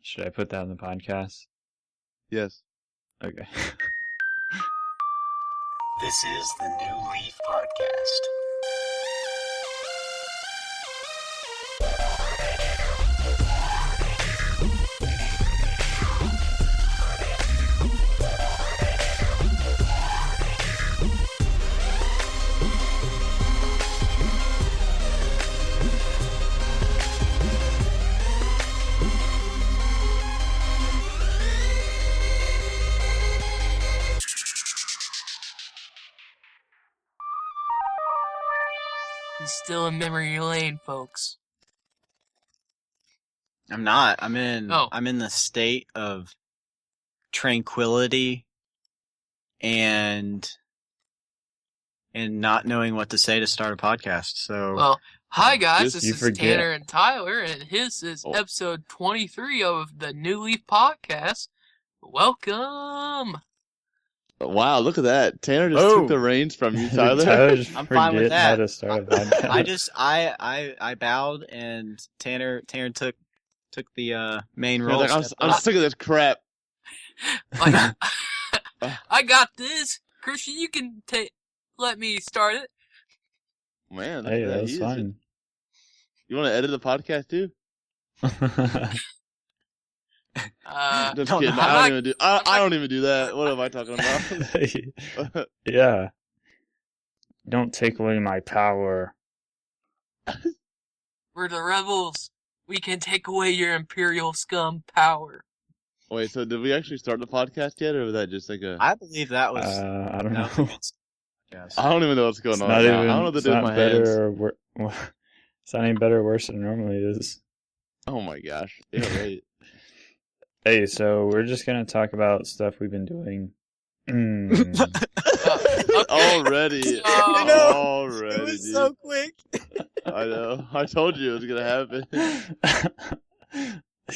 Should I put that in the podcast? Yes. Okay. This is the New Leaf Podcast. He's still in memory lane, folks. I'm not. I'm in Oh. I'm in the state of tranquility and not knowing what to say to start a podcast. So Well, hi guys, Just- this you is forget. Tanner and Tyler, and this is Oh. episode 23 of the New Leaf Podcast. Welcome! Wow, look at that. Tanner just Oh. took the reins from you, Tyler. Tyler just I'm fine with forget how that. to start a podcast. I bowed and Tanner took the main He's role. like, I'm sick of this crap. Like, I got this! Christian, you can let me start it. Man, Hey, look at that He was is fun. You want to edit the podcast too? Just don't kidding. know. I don't even do that. What am I talking about? Yeah. Don't take away my power. We're the rebels. We can take away your imperial scum power. Wait, so did we actually start the podcast yet, or was that just like a? I believe that was. I don't that know. was yes. I don't even know what's going It's on. not now. even. I don't know what to It's do with not my hands. better or it's not any better or worse than it normally is. Oh my gosh. Yeah, right. Hey, so we're just gonna talk about stuff we've been doing. Already. Oh. I know. Already. It was dude. so quick. I know. I told you it was gonna happen.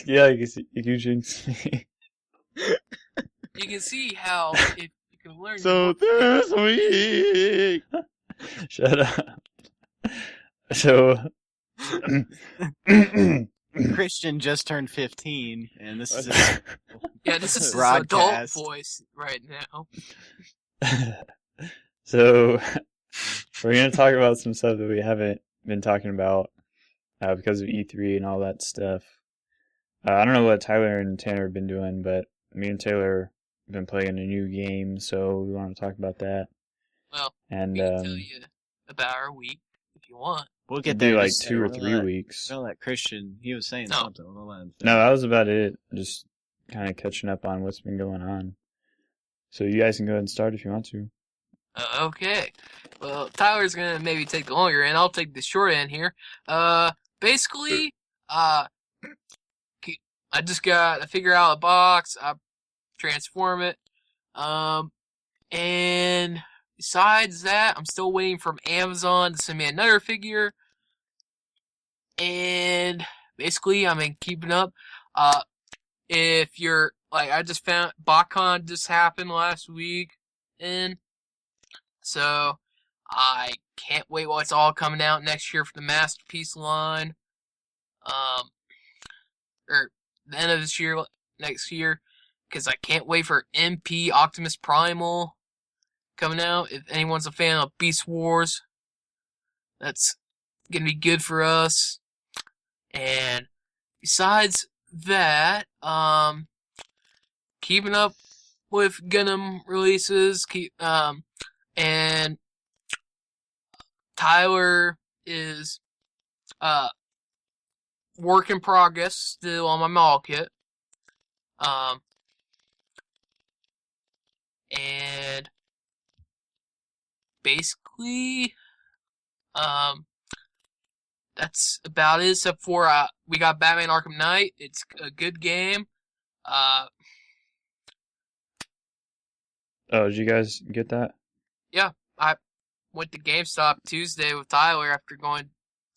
Yeah, you jinxed me. You can see how if you can learn. So this week. Shut up. So, Christian just turned 15, and this is his Yeah, this is his adult broadcast. voice right now. so we're gonna talk about some stuff that we haven't been talking about because of E3 and all that stuff. I don't know what Tyler and Tanner have been doing, but me and Taylor have been playing a new game, so we want to talk about that. Well, And we can tell you about our week if you want. We'll get it'd be there. like just 2 or we'll 3 let- weeks. We'll let Christian. He was saying No. something. We'll let him No, that was about it. Just kind of catching up on what's been going on. So you guys can go ahead and start if you want to. Okay. Well, Tyler's gonna maybe take the longer end. I'll take the short end here. Basically, I just got to figure out a box. I transform it. And besides that, I'm still waiting from Amazon to send me another figure. And basically, I've been keeping up. If you're like, I just found BotCon just happened last week, and so I can't wait while it's all coming out next year for the Masterpiece line. Or the end of this year, next year, because I can't wait for MP Optimus Primal coming out. If anyone's a fan of Beast Wars, that's gonna be good for us. And besides that, keeping up with Gundam releases, and Tyler is work in progress still on my model kit. And basically, that's about it, except for we got Batman Arkham Knight. It's a good game. Oh, did you guys get that? I went to GameStop Tuesday with Tyler after going,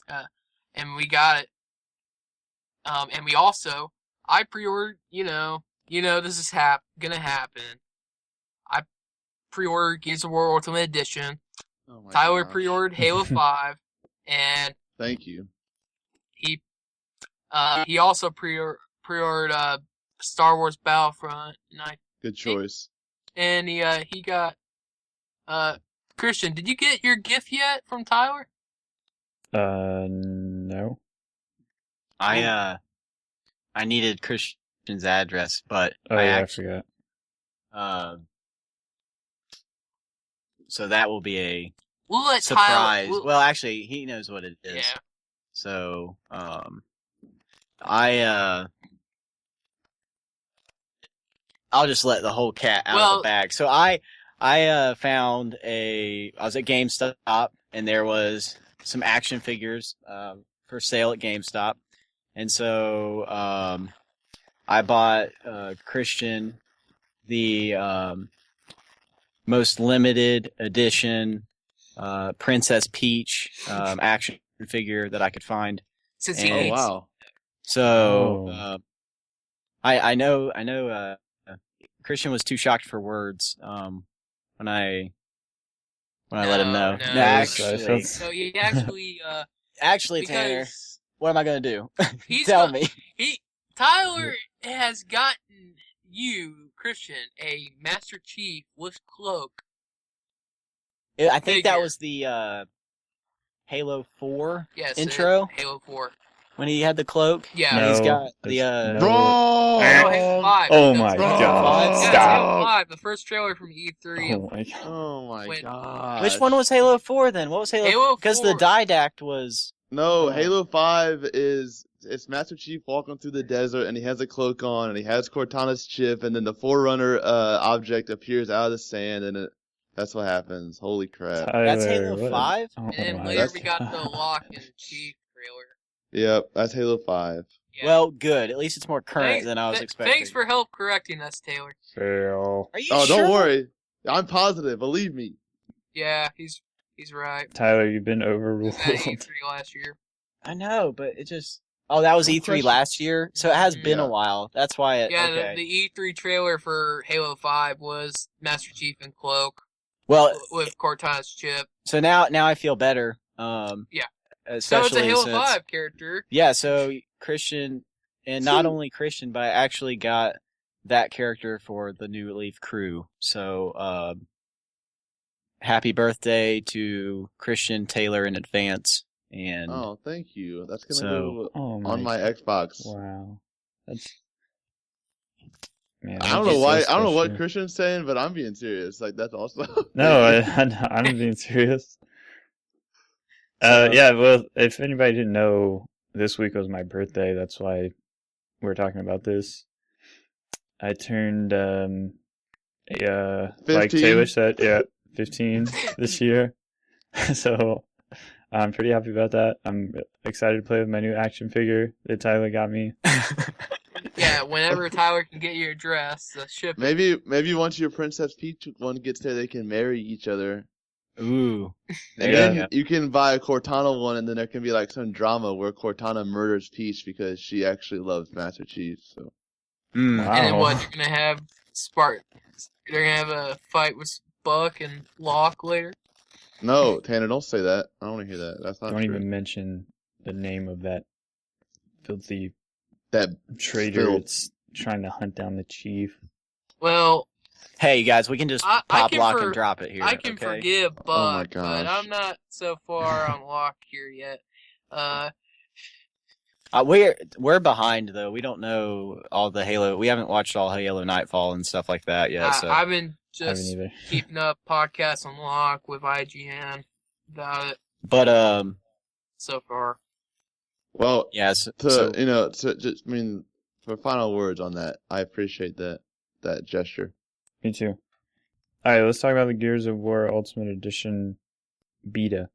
and we got it. And we also, I pre-ordered, this is gonna happen. I pre-ordered Gears of War Ultimate Edition. Oh my Tyler gosh. pre-ordered Halo 5, and Thank you. he also pre-ordered pre-ordered Star Wars Battlefront, Good choice. and he got Christian. Did you get your gift yet from Tyler? No. I needed Christian's address, but Oh I yeah, actually I forgot. so that will be a We'll let surprise. Tyler. Well, actually, he knows what it is. Yeah. So, I'll just let the whole cat out of the bag. So I found I was at GameStop and there was some action figures for sale at GameStop, and so I bought Christian the most limited edition Princess Peach action figure that I could find. Since he And- Oh hates. wow. So I know Christian was too shocked for words when I let him know. No. No, actually, So he actually actually, Tanner, because what am I gonna do? he's Tell got- me. Tyler has gotten you, Christian, a Master Chief with cloak. I think that figure. was the Halo 4 Yes, intro Halo 4. when he had the cloak. Yeah. No, He's got the it's- Wrong. No, Halo 5. Oh That's my right. god! Yeah, it's Stop! Halo 5, the first trailer from E3. Oh my god! Oh my When- god. Which one was Halo 4 then? What was Halo? Halo Because the 4 Didact was. No, Oh. Halo 5 it's Master Chief walking through the desert and he has a cloak on and he has Cortana's chip and then the Forerunner object appears out of the sand and that's what happens. Holy crap. That's Tyler, Halo what- 5? Oh And then my later that's- we got the Lock and Chief trailer. Yep, that's Halo 5. Yeah. Well, good. At least it's more current Thanks- than I was expecting. Thanks for help correcting us, Taylor. Fail. Are you Oh, sure? don't worry. I'm positive, believe me. Yeah, he's right. Tyler, you've been It was overruled. at E3 last year. I know, but it just. Oh, that was Good E3 question. last year, so it has been Yeah. a while. That's why it. Yeah, okay. the E3 trailer for Halo 5 was Master Chief and Cloak Well, with Cortana's chip. so now I feel better. Yeah. So Especially it's a Halo since, 5 character. Yeah, so Christian, and not only Christian, but I actually got that character for the New Leaf crew. So, happy birthday to Christian Taylor in advance. And Oh, thank you. That's gonna So- go Oh on my Xbox. Wow. That's. Man, I don't that's know why. so I don't know what special. Christian's saying, but I'm being serious. Like that's awesome. No, I'm being serious. Yeah, well, if anybody didn't know, this week was my birthday. That's why we're talking about this. I turned, like 15? Taylor said, 15 this year. So I'm pretty happy about that. I'm excited to play with my new action figure that Tyler got me. Yeah, whenever Tyler can get your address, the ship. Maybe once your Princess Peach one gets there, they can marry each other. ooh, And Yeah. then you can buy a Cortana one, and then there can be like some drama where Cortana murders Peach because she actually loves Master Chief. So Mm. Wow. And then what? You're gonna have They're gonna have a fight with Buck and Locke later. no, Tanner, don't say that. I don't want to hear that. That's not Don't true. even mention the name of that filthy That traitor filth. that's trying to hunt down the chief. Well, Hey, you guys, we can just I pop, can lock, for- and drop it here. I can okay? forgive Oh my Buck, but gosh. I'm not so far on Locke here yet. We're behind though. We don't know all the Halo. We haven't watched all Halo Nightfall and stuff like that yet. So I've been I haven't just either. keeping up podcasts on Locke with IGN about it but so far. Well, yeah. to just for final words on that, I appreciate that gesture. Me too. Alright, let's talk about the Gears of War Ultimate Edition beta.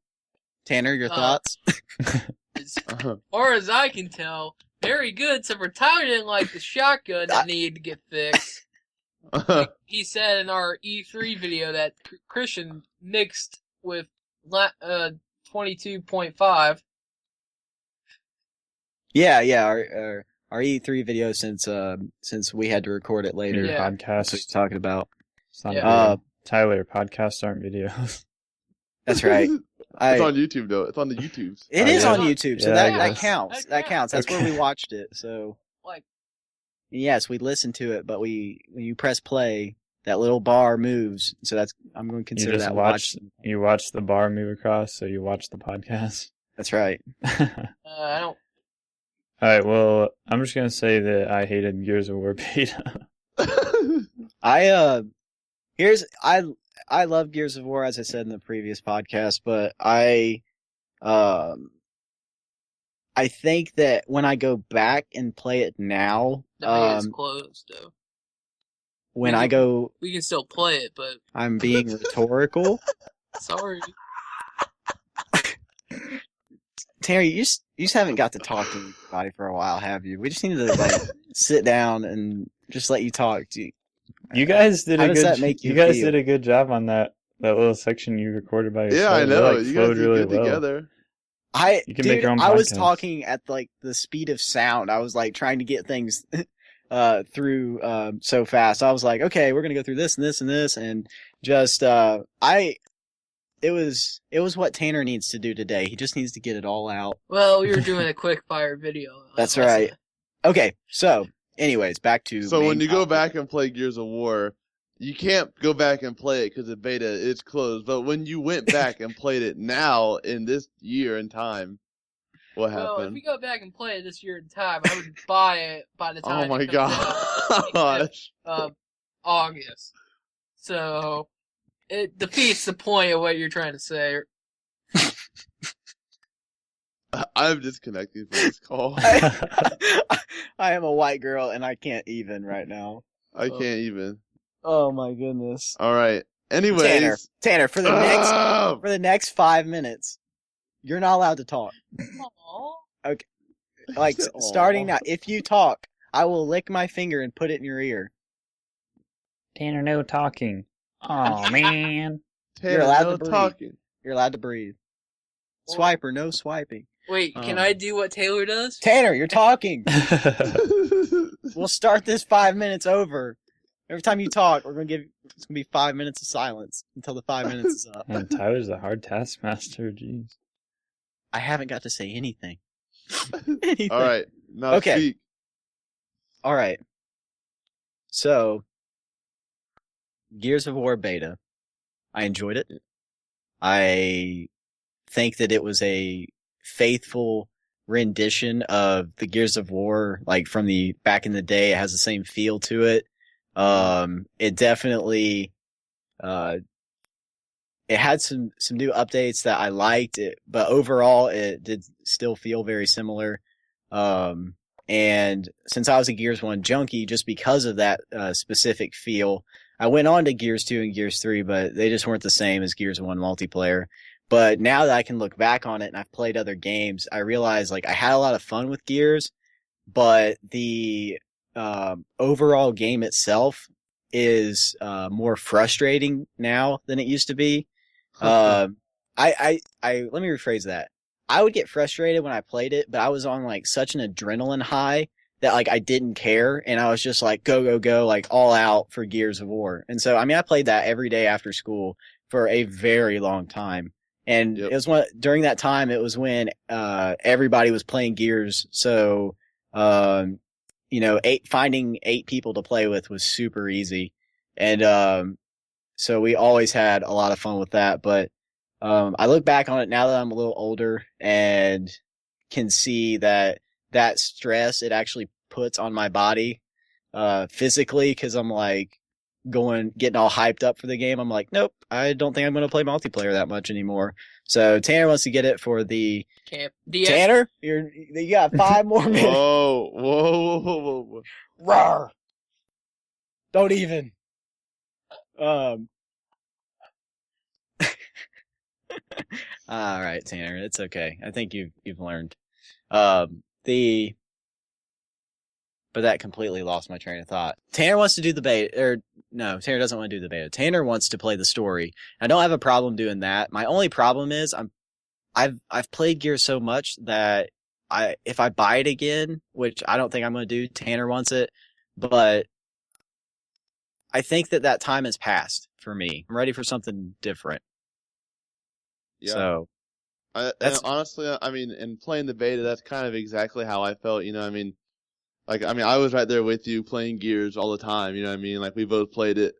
Tanner, your Uh, thoughts? As far as I can tell, very good. Except for Tyler didn't like the shotgun that needed to get fixed. He said in our E3 video that Christian mixed with 22.5. Yeah. Our E3 video since we had to record it later. Your Yeah. That's what podcast. he's talking about. It's not Yeah. a video. Uh, Tyler, podcasts aren't videos. That's right. It's on YouTube though. It's on the YouTubes. It Oh, is yeah. on YouTube, so Yeah, that, I that guess. counts. That counts. That's where we watched it. So Like Yes, we listen to it, but when you press play, that little bar moves. So I'm going to You consider just that watch. You watch the bar move across, so you watch the podcast. That's right. I don't. All right. Well, I'm just gonna say that I hated Gears of War beta. I love Gears of War, as I said in the previous podcast, but I think that when I go back and play it now, The beta's closed though. when we I can, go, we can still play it, but I'm being rhetorical. sorry. Terry, you just haven't got to talk to anybody for a while, have you? We just need to sit down and just let you talk. You guys did How a does good. that make you You guys feel? did a good job on that little section you recorded by yourself. Yeah, I know. It, You guys flowed did really good well. together. You can make your own I was podcast. talking at the speed of sound. I was trying to get things through so fast. I was like, okay, we're gonna go through this and this and this, and just it was what Tanner needs to do today. He just needs to get it all out. Well, we were doing a quick fire video. That's right. Okay, so anyways, back to So main when you go topic. back and play Gears of War, you can't go back and play it because the beta is closed. But when you went back and played it now in this year and time, what Well, if happened? we go back and play it this year in time, I would buy it by the time. Oh my it comes out, gosh! August. So it defeats the point of what you're trying to say. I'm disconnecting from this call. I am a white girl and I can't even right now. I can't even. Oh my goodness. All right. Anyways, Tanner, for the next 5 minutes, you're not allowed to talk. Aww. Like Aw. starting now, if you talk, I will lick my finger and put it in your ear. Tanner, no talking. Oh man. Tanner, allowed no to breathe. talking. You're allowed to breathe. Well- Swiper, no swiping. Wait, can Oh. I do what Taylor does? Tanner, you're talking. We'll start this 5 minutes over. Every time you talk, it's gonna be 5 minutes of silence until the 5 minutes is up. Man, Tyler's a hard taskmaster. Jeez. I haven't got to say anything. All right. Now Okay. speak. All right. So, Gears of War beta. I enjoyed it. I think that it was a faithful rendition of the Gears of War, like from the back in the day. It has the same feel to it. It definitely, it had some new updates that I liked it, but overall it did still feel very similar. And since I was a Gears 1 junkie, just because of that, specific feel, I went on to Gears 2 and Gears 3, but they just weren't the same as Gears 1 multiplayer. But now that I can look back on it and I've played other games, I realize I had a lot of fun with Gears, but the overall game itself is more frustrating now than it used to be. Let me rephrase that. I would get frustrated when I played it, but I was on such an adrenaline high that I didn't care, and I was just go, all out for Gears of War. And so I played that every day after school for a very long time. And Yep. it was during that time, it was when everybody was playing Gears. So finding 8 people to play with was super easy. And so we always had a lot of fun with that. But I look back on it now that I'm a little older and can see that stress it actually puts on my body physically, because I'm getting all hyped up for the game. I'm like, nope, I don't think I'm going to play multiplayer that much anymore. So Tanner wants to get it for the Camp DS. Tanner. You got 5 more minutes. Whoa. Rawr. Don't even. All right, Tanner, it's okay. I think you've learned. But that completely lost my train of thought. Tanner wants to do the beta, or no, Tanner doesn't want to do the beta. Tanner wants to play the story. I don't have a problem doing that. My only problem is I've played Gears so much that if I buy it again, which I don't think I'm going to do, Tanner wants it, but I think that time has passed for me. I'm ready for something different. Yeah. So And honestly, in playing the beta, that's kind of exactly how I felt. Like, I mean, I was right there with you playing Gears all the time. You know what I mean? Like, we both played it.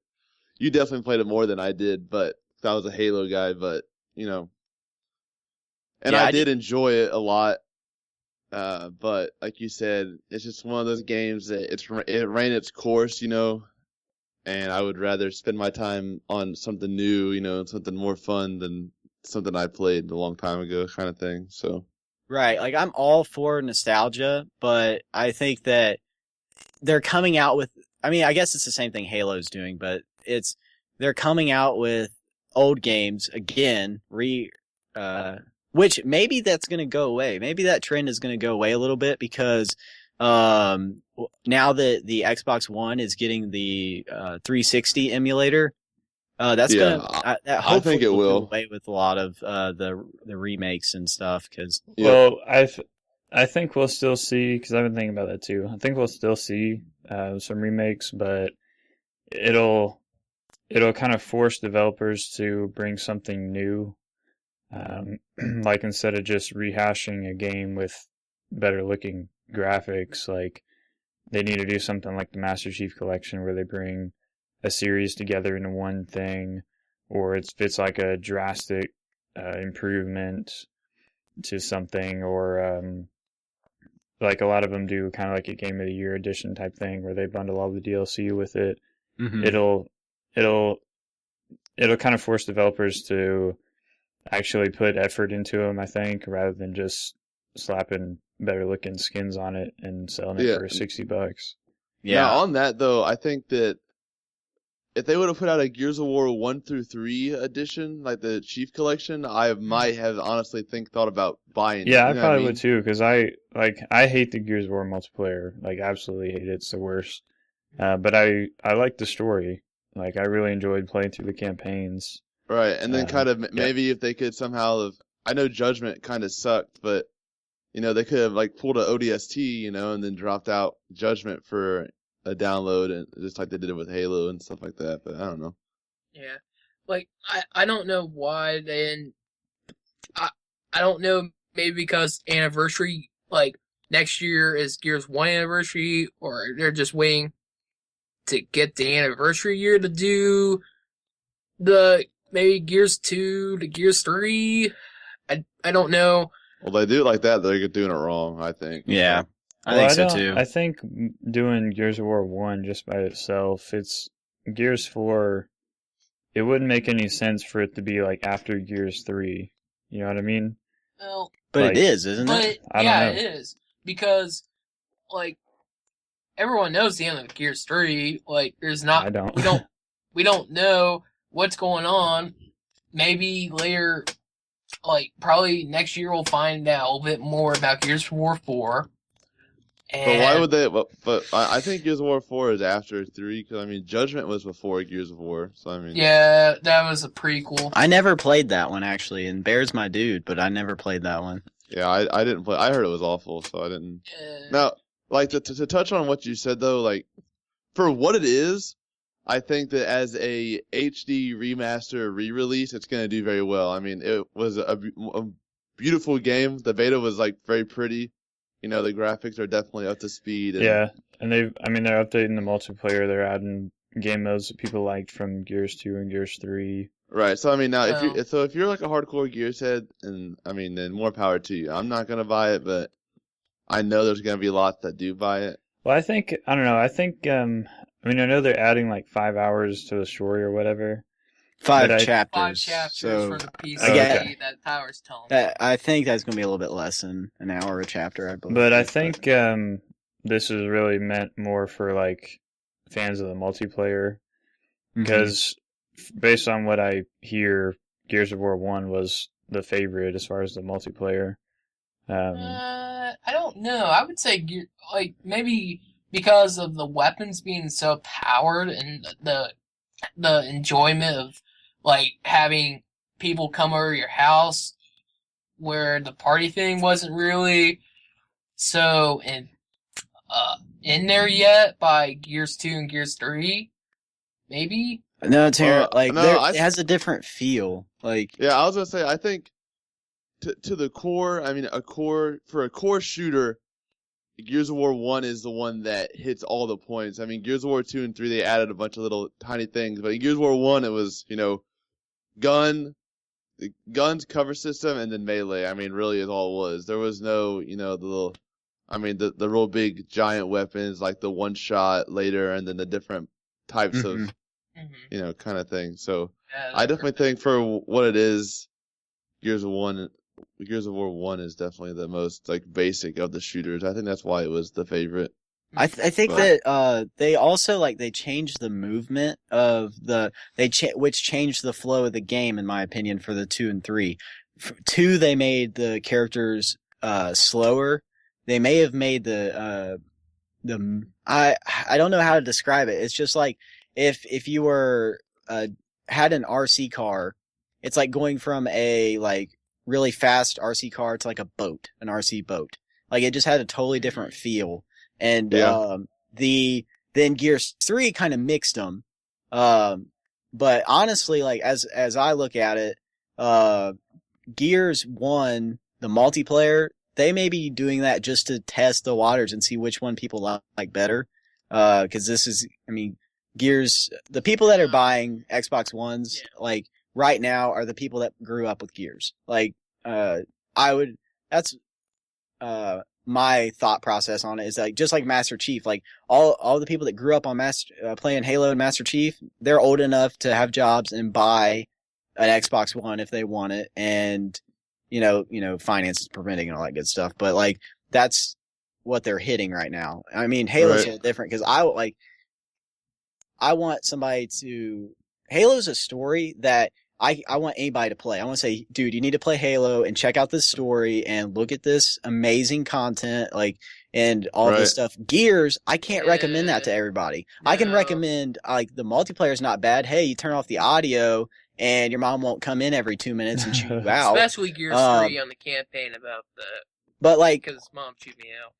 You definitely played it more than I did, but I was a Halo guy. But and Yeah, I did enjoy it a lot. But like you said, it's just one of those games that it ran its course, and I would rather spend my time on something new, and something more fun than something I played a long time ago, kind of thing. So. Right. Like, I'm all for nostalgia, but I think that they're coming out with, I mean, I guess it's the same thing Halo's doing, but they're coming out with old games again, which maybe that's going to go away. Maybe that trend is going to go away a little bit because, now that the Xbox One is getting the 360 emulator, that's I think it will do away with a lot of the remakes and stuff. Cause well, I think we'll still see, because I've been thinking about that too. I think we'll still see some remakes, but it'll kind of force developers to bring something new. Like, instead of just rehashing a game with better looking graphics, like, they need to do something like the Master Chief Collection, where they bring a series together into one thing, or it's like a drastic improvement to something, or like a lot of them do kind of like a Game of the Year edition type thing where they bundle all the DLC with it. Mm-hmm. It'll kind of force developers to actually put effort into them, I think, rather than just slapping better looking skins on it and selling it for $60. Yeah. Now, on that though, I think that if they would have put out a Gears of War 1 through 3 edition, like the Chief Collection, I might have honestly thought about buying it. Yeah, I probably would too, because I hate the Gears of War multiplayer. Like, absolutely hate it. It's the worst. But I like the story. Like, I really enjoyed playing through the campaigns. Right, and then kind of maybe if they could somehow have, I know Judgment kind of sucked, but they could have like pulled an ODST, and then dropped out Judgment for a download, and just like they did it with Halo and stuff like that. But I don't know. Yeah, like I don't know why they didn't. I don't know, maybe because anniversary, like next year is Gears 1 anniversary, or they're just waiting to get the anniversary year to do the maybe Gears 2 to Gears 3. I don't know. Well, they do it like that, they're doing it wrong, I think. Yeah, I think so too. I think doing Gears of War 1 just by itself, it's Gears 4, it wouldn't make any sense for it to be like after Gears 3. You know what I mean? Well, but like, it is, isn't it? I don't know. It is. Because, like, everyone knows the end of Gears 3. Like, there's not... I don't. We don't know what's going on. Maybe later, like, probably next year we'll find out a little bit more about Gears of War 4. But why would they? But I think Gears of War 4 is after 3, because I mean Judgment was before Gears of War, so I mean. Yeah, that was a prequel. I never played that one actually, and Bear's my dude, but I never played that one. Yeah, I didn't play. I heard it was awful, so I didn't. Now, like to touch on what you said though, like for what it is, I think that as a HD remaster re-release, it's gonna do very well. I mean, it was a beautiful game. The beta was like very pretty. The graphics are definitely up to speed. Yeah, and they're updating the multiplayer. They're adding game modes that people liked from Gears 2 and Gears 3. Right. So I mean, now if you're like a hardcore Gears head, and I mean, then more power to you. I'm not gonna buy it, but I know there's gonna be lots that do buy it. Well, I don't know. I think I know they're adding like 5 hours to the story or whatever. 5 chapters. 5 chapters so, for the PC that Tyler's telling me. I think that's going to be a little bit less than an hour a chapter, I believe. But I think this is really meant more for like fans of the multiplayer, because based on what I hear, Gears of War 1 was the favorite as far as the multiplayer. I don't know. I would say like maybe because of the weapons being so powered and the enjoyment of like having people come over your house, where the party thing wasn't really so in there yet by Gears 2 and Gears 3, maybe. No, Terrence, it has a different feel. Like, yeah, I was gonna say, I think to the core. I mean, for a core shooter, Gears of War 1 is the one that hits all the points. I mean, Gears of War 2 and 3, they added a bunch of little tiny things. But in Gears of War 1, it was, guns, cover system, and then melee. I mean, really is all it was. There was no, the real big giant weapons like the one shot later and then the different types of, kind of thing. So I definitely think for what it is, Gears of War 1 is definitely the most like basic of the shooters. I think that's why it was the favorite. I think that they also they changed the movement of which changed the flow of the game in my opinion for the 2 and 3. 2 they made the characters slower. They may have made the I don't know how to describe it. It's just like if you were had an RC car, it's like going from a really fast RC car to like an RC boat. Like it just had a totally different feel. And then Gears 3 kind of mixed them. But honestly, as I look at it, Gears 1, the multiplayer, they may be doing that just to test the waters and see which one people like better. Cause Gears, the people that are buying Xbox Ones, right now are the people that grew up with Gears. That's my thought process on it is just like Master Chief, all the people that grew up on playing Halo and Master Chief, they're old enough to have jobs and buy an Xbox One if they want it, and finances permitting and all that good stuff. But that's what they're hitting right now. I mean, Halo's a little different because I want somebody to. Halo's a story that I want anybody to play. I want to say, dude, you need to play Halo and check out this story and look at this amazing content, and all this stuff. Gears, I can't recommend that to everybody. No. I can recommend, the multiplayer is not bad. Hey, you turn off the audio and your mom won't come in every 2 minutes and shoot you out. Especially Gears 3 on the campaign about that. But because mom chewed me out.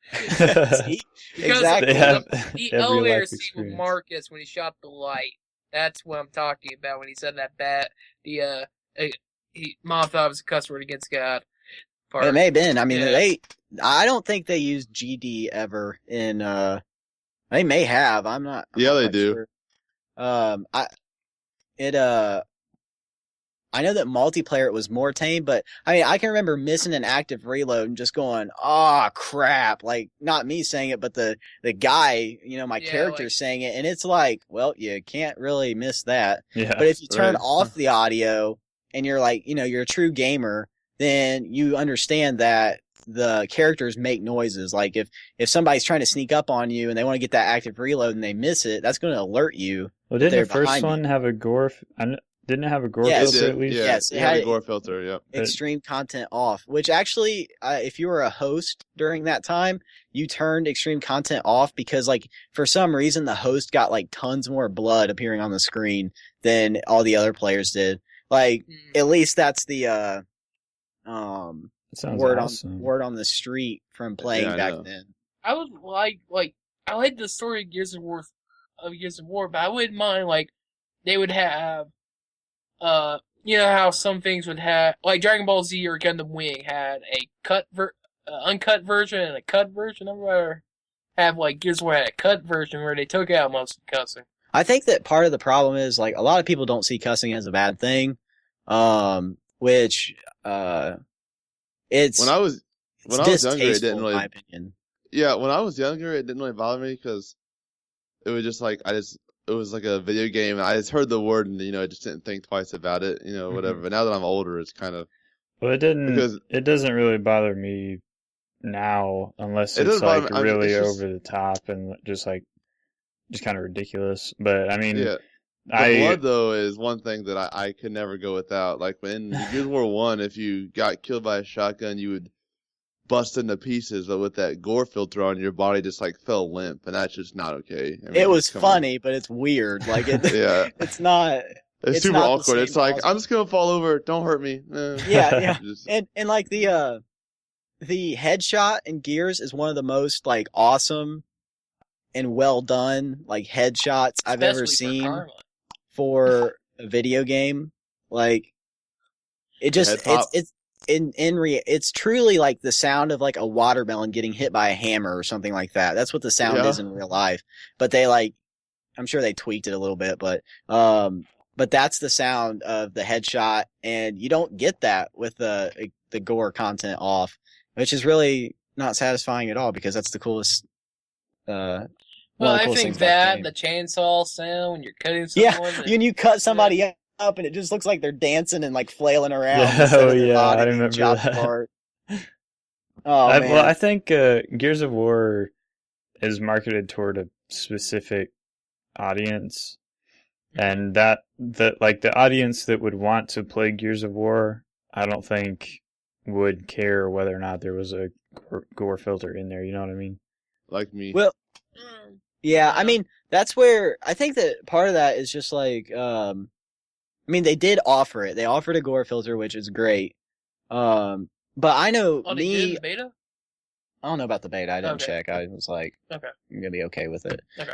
See? Exactly. The elevator scene with Marcus when he shot the light. That's what I'm talking about when he said that mom thought it was a cuss word against God. Part. It may have been. I mean, I don't think they used GD ever in, they may have. I'm not they do. Sure. I know that multiplayer it was more tame, but I can remember missing an active reload and just going, "Oh crap!" Not me saying it, but the guy, my character saying it, and it's well, you can't really miss that. Yeah. But if you turn off the audio and you're you're a true gamer, then you understand that the characters make noises. If somebody's trying to sneak up on you and they want to get that active reload and they miss it, that's going to alert you. Well, didn't the first one have a gore? Didn't it have a gore filter at least? Yes, it had a gore filter, yep. Extreme content off, which actually, if you were a host during that time, you turned extreme content off because, for some reason, the host got, tons more blood appearing on the screen than all the other players did. At least that's the, word on the street from playing back then. I would I like the story of Gears of War, but I wouldn't mind, they would have, how some things would have, Dragon Ball Z or Gundam Wing had a uncut version and a cut version. I'd rather have Gears of War had a cut version where they took out most of the cussing. I think that part of the problem is a lot of people don't see cussing as a bad thing, which it's when I was younger, it didn't really. In my opinion. Yeah, when I was younger, it didn't really bother me because it was just it was like a video game. I just heard the word and, I just didn't think twice about it, whatever. Mm-hmm. But now that I'm older, it's kind of... Well, it doesn't really bother me now unless it's really over the top and just kind of ridiculous. But I mean... Yeah. Blood, though, is one thing that I could never go without. In Gears of War 1, if you got killed by a shotgun, you would bust into pieces, but with that gore filter on, your body just fell limp, and that's just not okay. It was funny, but it's weird. It's not. It's super awkward. It's I'm just gonna fall over. Don't hurt me. Yeah. And the headshot in Gears is one of the most awesome and well done headshots I've ever seen for a video game. it's truly like the sound of like a watermelon getting hit by a hammer or something like that. That's what the sound is in real life. But they I'm sure they tweaked it a little bit, but that's the sound of the headshot, and you don't get that with the gore content off, which is really not satisfying at all because that's the coolest. Well, I think that the chainsaw sound when you're cutting someone. Yeah, when you cut somebody up and it just looks like they're dancing and like flailing around. I remember that. Man. Well, I think Gears of War is marketed toward a specific audience, and the audience that would want to play Gears of War, I don't think would care whether or not there was a gore filter in there. You know what I mean? Like me. Well, yeah. I mean, that's where I think that part of that is just like, I mean, they did offer it. They offered a gore filter, which is great. But I know they did the beta? I don't know about the beta. I didn't check. I was like, I'm gonna be okay with it. Okay.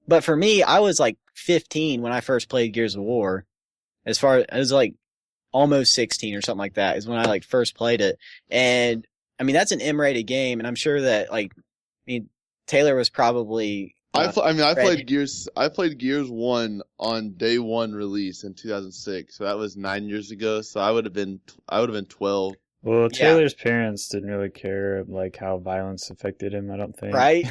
But for me, I was like 15 when I first played Gears of War. As far as like almost 16 or something like that is when I like first played it. And I mean, that's an M-rated game, and I'm sure that Taylor was probably. I played Gears 1 on day one release in 2006, so that was 9 years ago. So I would have been 12. Well, Taylor's parents didn't really care like how violence affected him. I don't think. Right?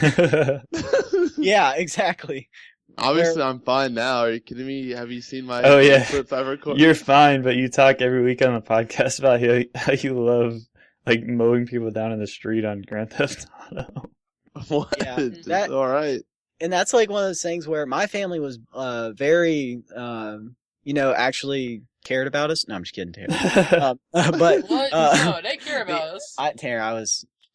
Yeah, exactly. Obviously, I'm fine now. Are you kidding me? Have you seen my clips I've recorded? You're fine, but you talk every week on the podcast about how you love like mowing people down in the street on Grand Theft Auto. What? Yeah, all right. And that's like one of those things where my family was very, actually cared about us. No, I'm just kidding, Tanner. But what? No, they care about us. Tanner,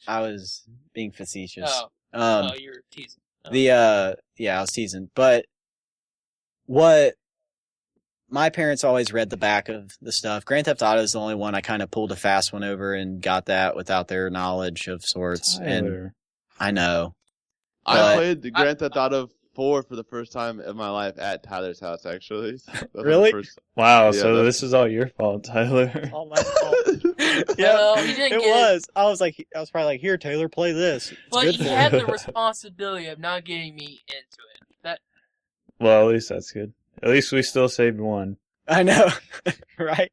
I was being facetious. You're teasing. I was teasing. But what my parents always read the back of the stuff. Grand Theft Auto is the only one I kind of pulled a fast one over and got that without their knowledge of sorts. Tyler. And I know. I played the Grand Theft Auto 4 for the first time in my life at Tyler's house, actually. Really? Wow, so this is all your fault, Tyler. All my fault. Yeah, he didn't was. I was probably like, here, Taylor, play this. It's but good he for had you. the responsibility of not getting me into it. Well, at least that's good. At least we still saved one. I know, right?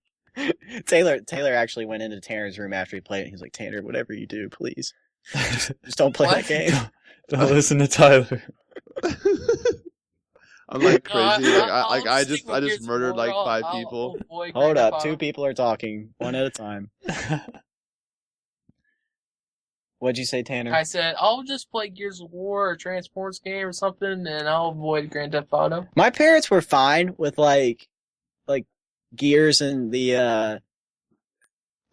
Taylor actually went into Tanner's room after he played it. He's like, Tanner, whatever you do, please, just don't play that game. Don't listen to Tyler. I'm like crazy. I just murdered like 5 people. Hold up, 2 people are talking, one at a time. What'd you say, Tanner? I said I'll just play Gears of War or Transports game or something, and I'll avoid Grand Theft Auto. My parents were fine with like Gears and the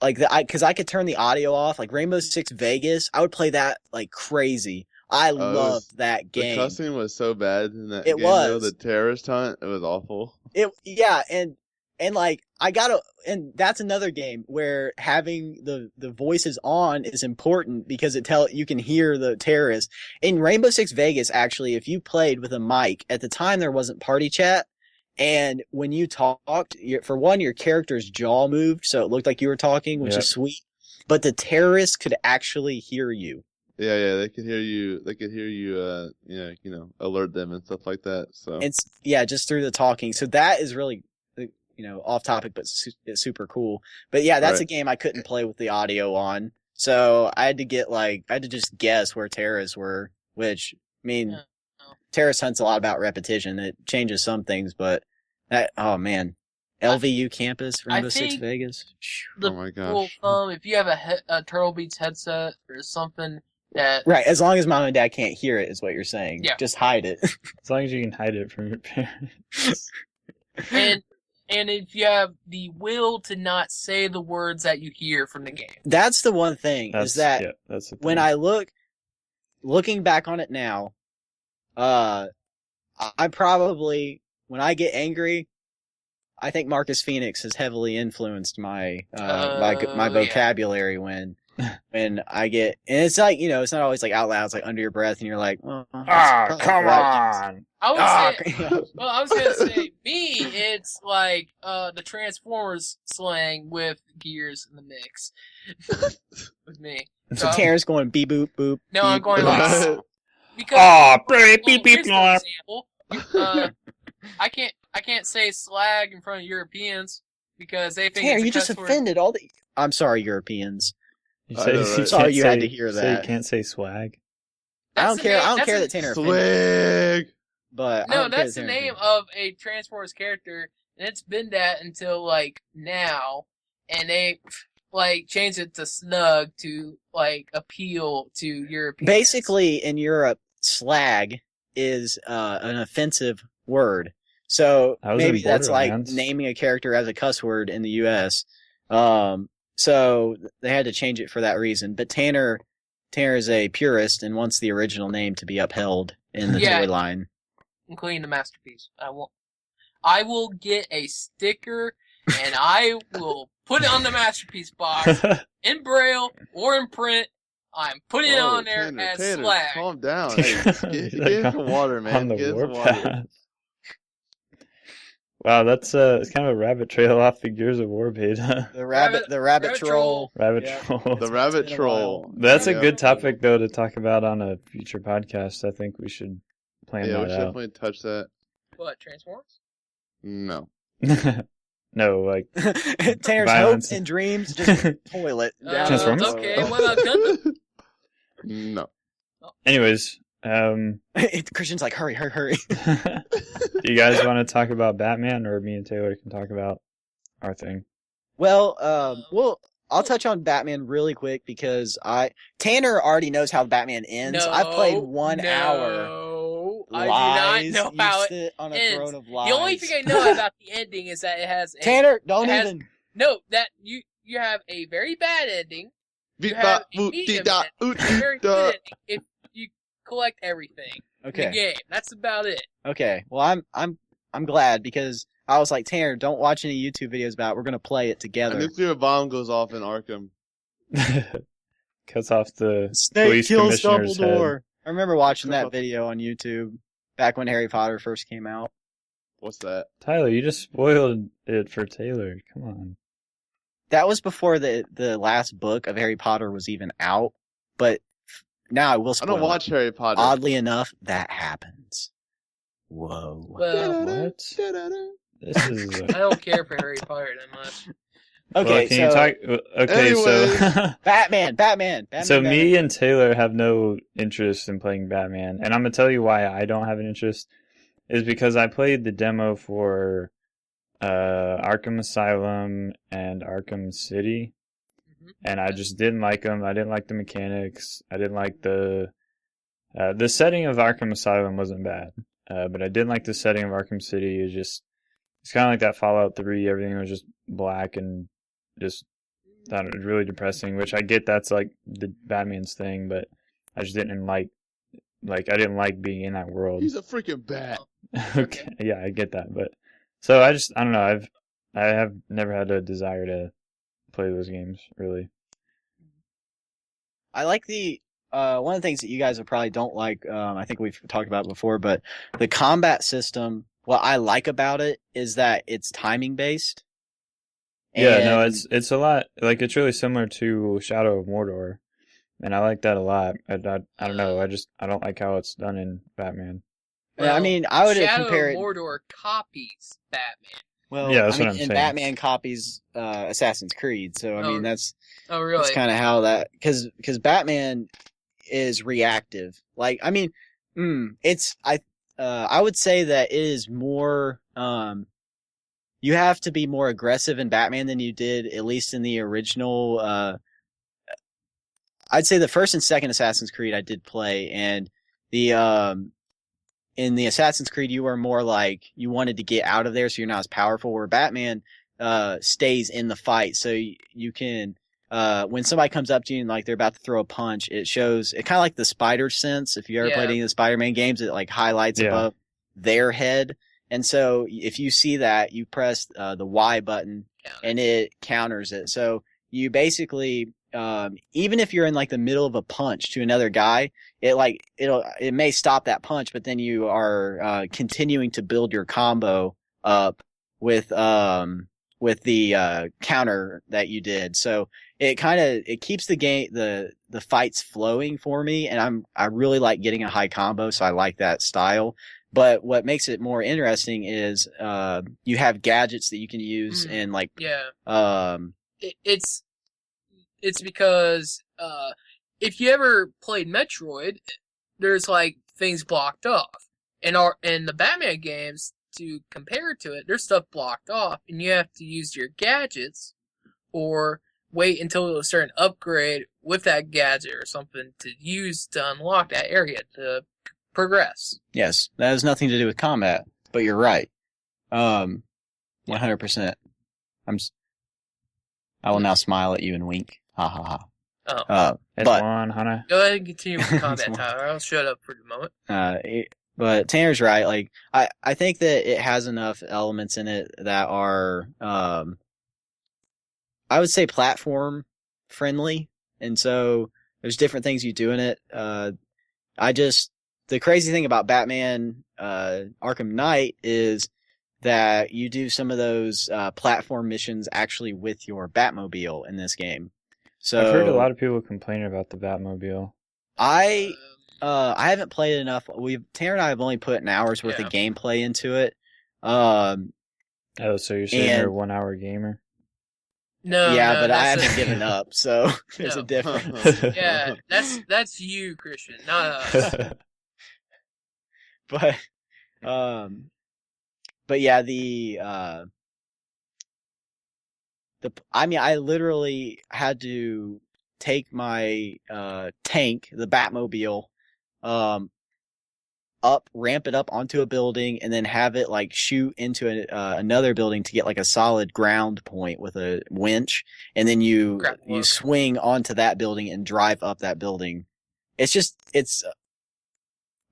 because I could turn the audio off. Like Rainbow Six Vegas, I would play that like crazy. I loved that game. The cussing was so bad in that game. Though, the terrorist hunt, it was awful. And that's another game where having the voices on is important because you can hear the terrorists. In Rainbow Six Vegas, actually, if you played with a mic, at the time there wasn't party chat, and when you talked, for one, your character's jaw moved, so it looked like you were talking, which is sweet. But the terrorists could actually hear you. Yeah, they could hear you. They could hear you. Alert them and stuff like that. So it's just through the talking. So that is really, off topic, but it's super cool. But yeah, that's a game I couldn't play with the audio on. So I had to just guess where terrorists were. Which Terrorist Hunt's a lot about repetition. It changes some things, but LVU campus, Rainbow Six Vegas. Oh my gosh! If you have a Turtle Beach headset or something. Right, as long as mom and dad can't hear it is what you're saying. Yeah. Just hide it. As long as you can hide it from your parents. And if you have the will to not say the words that you hear from the game. That's the one thing, that's the thing. When I looking back on it now, I probably, when I get angry, I think Marcus Phoenix has heavily influenced my vocabulary when when I get, and it's like, it's not always like out loud, it's like under your breath, and you're like, well, come on. I was gonna say, me, it's like the Transformers slang with gears in the mix. With me. So Tanner's going beep boop boop. No, beep, I'm going boop. like because beep beep here's an example. I can't say slag in front of Europeans because they think Tanner, it's a you just cuss word. offended all the. I'm sorry, Europeans. Sorry you had to hear that. You can't say swag. I don't care. I don't care that Tanner offended. Swag. But No, that's the name of a Transformers character, and it's been that until like now, and they like changed it to snug to like appeal to Europeans. Basically, in Europe, slag is an offensive word. So maybe that's like naming a character as a cuss word in the U.S. So they had to change it for that reason. But Tanner is a purist and wants the original name to be upheld in the toy line, including the masterpiece. I will get a sticker and I will put it on the masterpiece box in braille or in print. I'm putting it on there as slag. Calm down. Hey, get some water, man. Get some water. Wow, that's it's kind of a rabbit trail off the Gears of War beta. The rabbit troll. Troll. The rabbit troll. That's a good topic though to talk about on a future podcast. I think we should plan that out. Yeah, we should definitely touch that. What, Transformers? No. No, like Tanner's hopes and dreams just toilet. Transformers? Okay, what about Gundam? No. Anyways, Christian's like, hurry. Do you guys want to talk about Batman, or me and Taylor can talk about our thing? Well, I'll touch on Batman really quick because Tanner already knows how Batman ends. No, I played 1 hour. I do not know how it sit on a ends. throne of lies. The only thing I know about the ending is that it has a... Tanner, don't even... No, that you have a very bad ending. You have a medium ending, and a very good ending if you collect everything in the game. That's about it. Okay, well, I'm glad because I was like, Tanner, don't watch any YouTube videos about it. We're going to play it together. A nuclear bomb goes off in Arkham. Cuts off the Snake police kills commissioner's Dumbledore. head. I remember watching that video on YouTube back when Harry Potter first came out. What's that? Tyler, you just spoiled it for Taylor. Come on. That was before the last book of Harry Potter was even out, but now I will spoil I don't watch Harry Potter. Oddly enough, that happens. Whoa. Well, What? This is. I don't care for Harry Potter that much. Okay, well, can you talk? Okay, so Batman. So me and Taylor have no interest in playing Batman, and I'm gonna tell you why I don't have an interest. Is because I played the demo for Arkham Asylum and Arkham City, and I just didn't like them. I didn't like the mechanics. I didn't like the setting of Arkham Asylum wasn't bad, but I didn't like the setting of Arkham City. It's kind of like that Fallout 3. Everything was just black and just thought it was really depressing. Which I get that's like the Batman's thing, but I just didn't like I didn't like being in that world. He's a freaking bat. Okay, yeah, I get that, but so I don't know. I have never had a desire to play those games really. I like the one of the things that you guys probably don't like. I think we've talked about it before, but the combat system. What I like about it is that it's timing based. Yeah, no, it's a lot like it's really similar to Shadow of Mordor, and I like that a lot. I don't know. I don't like how it's done in Batman. Well, I mean, I would compare it. Shadow of Mordor copies Batman. Well, yeah, that's what I'm and saying. Batman copies Assassin's Creed, so I mean that's really that's kind of how that because Batman is reactive. Like I mean, I would say that it is more. You have to be more aggressive in Batman than you did, at least in the original. I'd say the first and second Assassin's Creed I did play, and in the Assassin's Creed you were more like you wanted to get out of there, so you're not as powerful. Where Batman stays in the fight, so you can. When somebody comes up to you and like they're about to throw a punch, it shows it kind of like the spider sense. If you ever played any of the Spider-Man games, it like highlights above their head. And so if you see that, you press the Y button and it counters it. So you basically even if you're in like the middle of a punch to another guy, it may stop that punch, but then you are continuing to build your combo up with the counter that you did. So it keeps the game the fights flowing for me, and I really like getting a high combo, so I like that style. But what makes it more interesting is you have gadgets that you can use and like it's because if you ever played Metroid, there's like things blocked off. In the Batman games, to compare to it, there's stuff blocked off, and you have to use your gadgets or wait until a certain upgrade with that gadget or something to use to unlock that area to progress. Yes, that has nothing to do with combat, but you're right. 100%. I will now smile at you and wink. Ha ha ha. Oh. But on, Hannah. Go ahead and continue with the combat, Tyler. I'll shut up for the moment. But Tanner's right. Like I think that it has enough elements in it that are I would say platform friendly, and so there's different things you do in it. The crazy thing about Batman Arkham Knight is that you do some of those platform missions actually with your Batmobile in this game. So I've heard a lot of people complain about the Batmobile. I haven't played enough. Tanner and I have only put an hour's worth of gameplay into it. So you're saying you're a 1 hour gamer? No, but I haven't given up, so there's a difference. Yeah, that's you, Christian, not us. But yeah, I literally had to take my tank, the Batmobile, ramp it up onto a building, and then have it like shoot into another building to get like a solid ground point with a winch, and then you swing onto that building and drive up that building. It's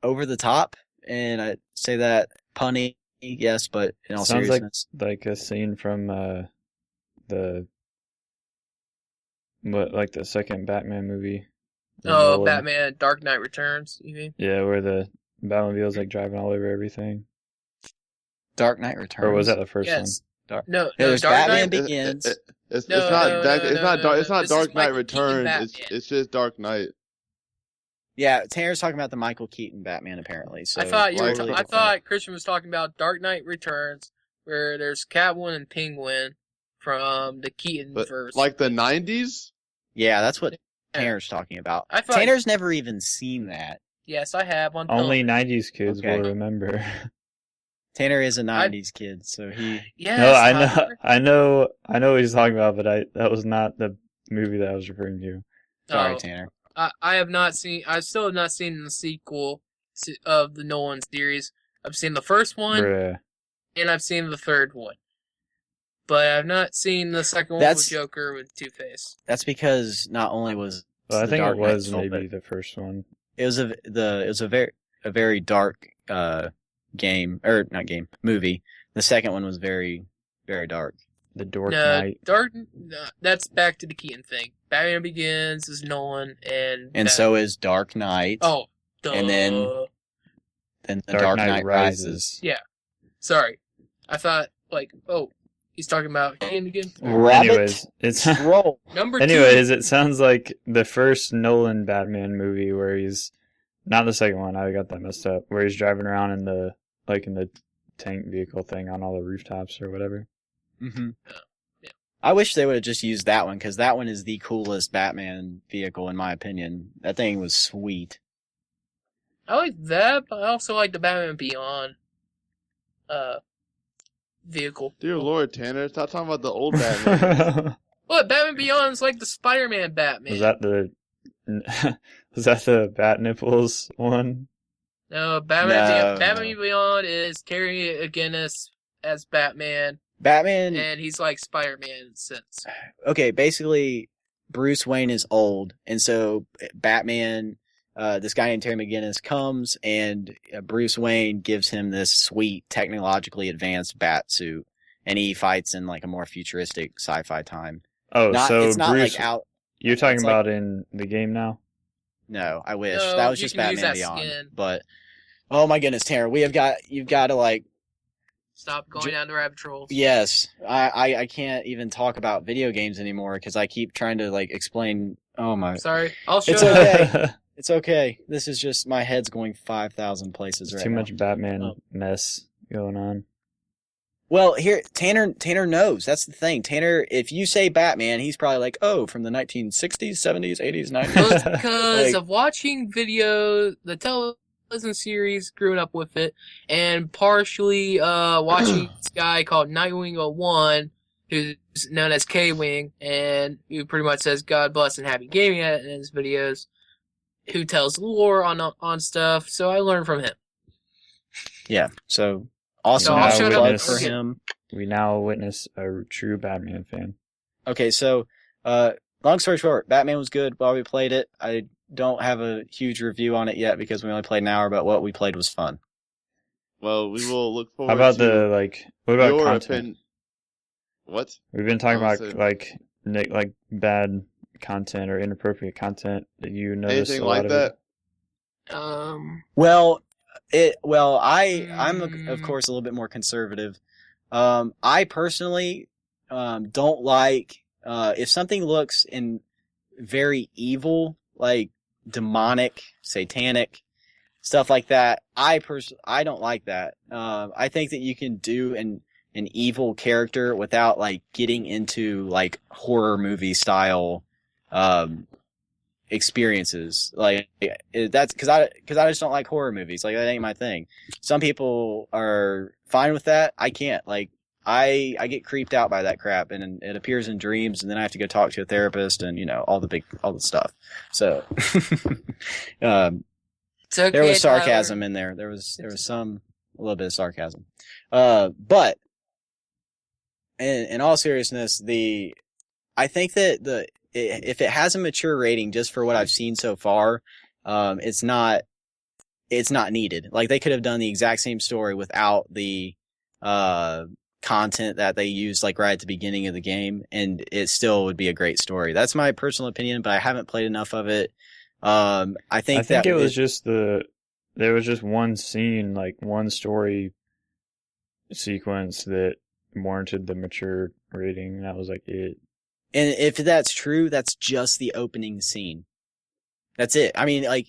over the top, and I say that punny, yes, but in all seriousness, like a scene from the second Batman movie. Batman Dark Knight Returns, you mean? Yeah, where the Batmobile's like driving all over everything. Dark Knight Returns? Or was that the first one? No, Dark Batman Begins. It's not Dark Knight Returns. It's just Dark Knight. Yeah, Tanner's talking about the Michael Keaton Batman, apparently. So I thought Christian was talking about Dark Knight Returns, where there's Catwoman and Penguin from the Keaton verse. Like the 90s? Yeah, that's what Tanner's talking about. Tanner's never even seen that. Yes, I have. Only 90s kids will remember. Tanner is a 90s kid, so he... Yes, no, I know what he's talking about, but that was not the movie that I was referring to. Sorry, Tanner. I still have not seen the sequel of the Nolan series. I've seen the first one, and I've seen the third one. But I've not seen the second one with Joker with Two-Face. That's because not only was I think it was maybe the first one. It was a very dark movie. The second one was very, very dark. The Dark Knight. That's back to the Keaton thing. Batman Begins is Nolan, and so is Dark Knight. Oh, duh. And then the Dark Knight Rises. Yeah. Sorry. I thought, he's talking about Keaton again? Anyways, it's roll. Number Anyways, it sounds like the first Nolan Batman movie where he's not the second one. I got that messed up. Where he's driving around in the tank vehicle thing on all the rooftops or whatever. Mm-hmm. Yeah. I wish they would have just used that one, because that one is the coolest Batman vehicle in my opinion. That thing was sweet. I like that, but I also like the Batman Beyond vehicle. Dear Lord, Tanner, stop talking about the old Batman. What? Batman Beyond is like the Spider-Man Batman. Was that the Bat Nipples one? No, Batman Beyond is Terry McGinnis as Batman. And he's like Spider-Man in a sense. Okay, basically, Bruce Wayne is old, and so Batman, this guy named Terry McGinnis comes, and Bruce Wayne gives him this sweet, technologically advanced bat suit, and he fights in like a more futuristic sci-fi time. Oh, it's not Bruce, like out. You're talking It's about in the game now? No, I wish. No, that was you just can use Batman that Beyond. skin. But oh my goodness, Tanner, you've got to like Stop going down the rabbit holes. yes. I can't even talk about video games anymore because I keep trying to like explain. Oh my. Sorry, I'll shut It's up. okay. It's okay. This is just my head's going 5,000 places There's right too now. much Batman mess going on. Well, here Tanner knows. That's the thing. Tanner, if you say Batman, he's probably like, "Oh, from the 1960s, 70s, 80s, 90s." Well, it's because Like- of watching the television series, growing up with it, and partially watching this guy called Nightwing 01, who's known as K-Wing, and who pretty much says God bless and happy gaming in his videos, who tells lore on stuff, so I learned from him. Yeah. So awesome. So I'll shut up. Plug for him. We now witness a true Batman fan. Okay, so long story short, Batman was good while we played it. I don't have a huge review on it yet because we only played an hour, but what we played was fun. Well, we will look forward How about to what about your content? opinion. What? We've been talking I about was like bad content or inappropriate content that you notice Anything a lot like of that? Well, I'm of course a little bit more conservative. I personally don't like if something looks very evil, like demonic, satanic, stuff like that. I don't like that. I think that you can do an evil character without like getting into like horror movie style experiences. Like that's because I just don't like horror movies. Like that ain't my thing. Some people are fine with that. I can't. Like I get creeped out by that crap, and it appears in dreams, and then I have to go talk to a therapist, and all the stuff. So It's okay, there was sarcasm Tyler. in there. There was a little bit of sarcasm. But in all seriousness, I think that if it has a mature rating just for what I've seen so far, it's not needed. Like they could have done the exact same story without the content that they used like right at the beginning of the game, and it still would be a great story. That's my personal opinion, but I haven't played enough of it. I think it was just there was just one scene, like one story sequence that warranted the mature rating. That was like it. And if that's true, that's just the opening scene. That's it. I mean, like,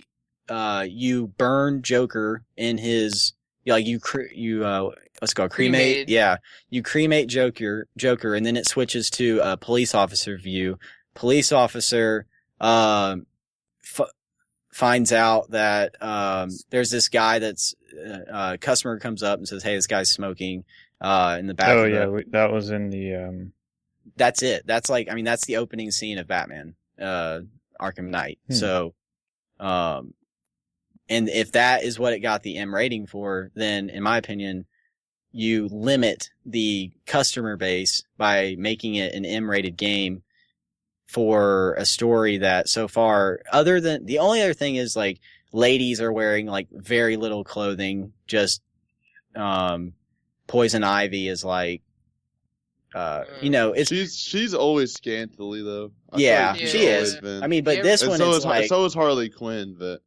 you burn Joker in his, like, what's it called? Cremate? Yeah. You cremate Joker, and then it switches to a police officer view. Police officer, finds out that, there's this guy that's, a customer comes up and says, "Hey, this guy's smoking, in the back." Oh yeah, that was in the, That's it. That's like, I mean, that's the opening scene of Batman, Arkham Knight. So, and if that is what it got the M rating for, then in my opinion, you limit the customer base by making it an M rated game for a story that so far, other than the only other thing is like ladies are wearing like very little clothing, just, Poison Ivy is like, it's she's always scantily though. I feel yeah, like she's she always is. been. I mean, but Yeah, this And one so is is like so is Harley Quinn, but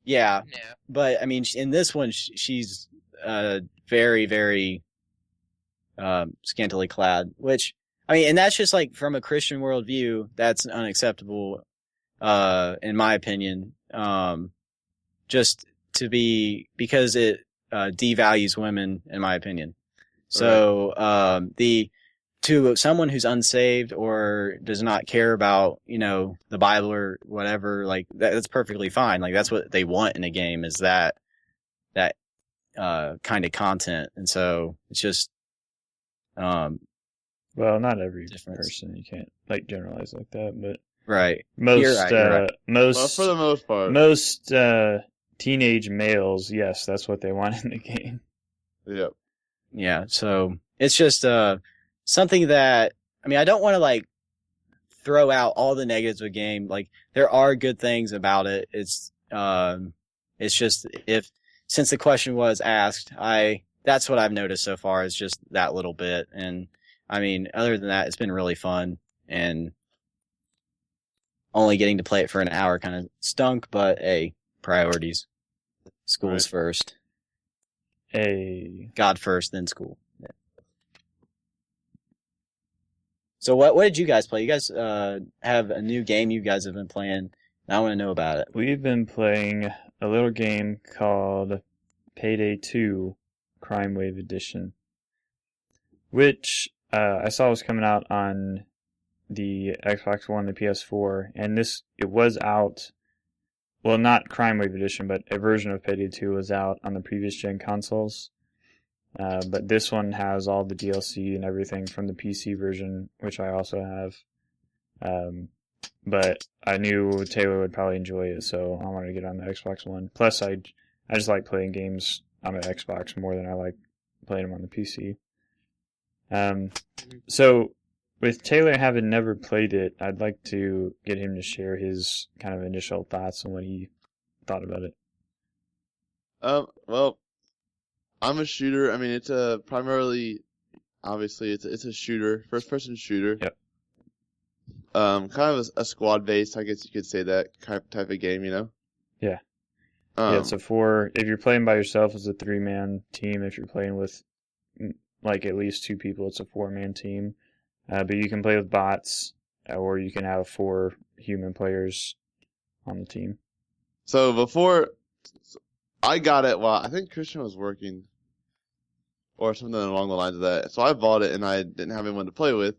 yeah, Yeah. but I mean, in this one she's very very scantily clad, which I mean, and that's just like from a Christian worldview, that's unacceptable, in my opinion. Just to be because it devalues women, in my opinion. So to someone who's unsaved or does not care about, the Bible or whatever, like that's perfectly fine. Like that's what they want in a game is that kind of content. And so it's just, well, not every difference. person. You can't like generalize like that, but right. most, You're right. well, for the most part, most teenage males, yes, that's what they want in the game. yeah. Yeah. So it's just, something that, I mean, I don't want to like throw out all the negatives of a game. Like there are good things about it. It's just since the question was asked, that's what I've noticed so far is just that little bit. And I mean, other than that, it's been really fun. And only getting to play it for an hour kind of stunk, but hey, priorities. School's Right. first. A God first, then school. Yeah. So what did you guys play? You guys have a new game you guys have been playing. I want to know about it. We've been playing a little game called Payday 2 Crime Wave Edition, which I saw was coming out on the Xbox One, the PS4, and it was out. Well, not Crime Wave Edition, but a version of Payday 2 was out on the previous gen consoles. But this one has all the DLC and everything from the PC version, which I also have. But I knew Taylor would probably enjoy it, so I wanted to get on the Xbox One. Plus, I just like playing games on the Xbox more than I like playing them on the PC. So, with Taylor having never played it, I'd like to get him to share his kind of initial thoughts on what he thought about it. Well, I'm a shooter. I mean, it's obviously it's a shooter, first person shooter. Yep. Kind of a squad based, I guess you could say, that type of game, you know? Yeah. Um, Yeah, it's if you're playing by yourself, it's a 3-man team. If you're playing with like at least 2 people, it's a 4-man team. But you can play with bots, or you can have 4 human players on the team. So before I got it, well, I think Christian was working or something along the lines of that. So I bought it and I didn't have anyone to play with.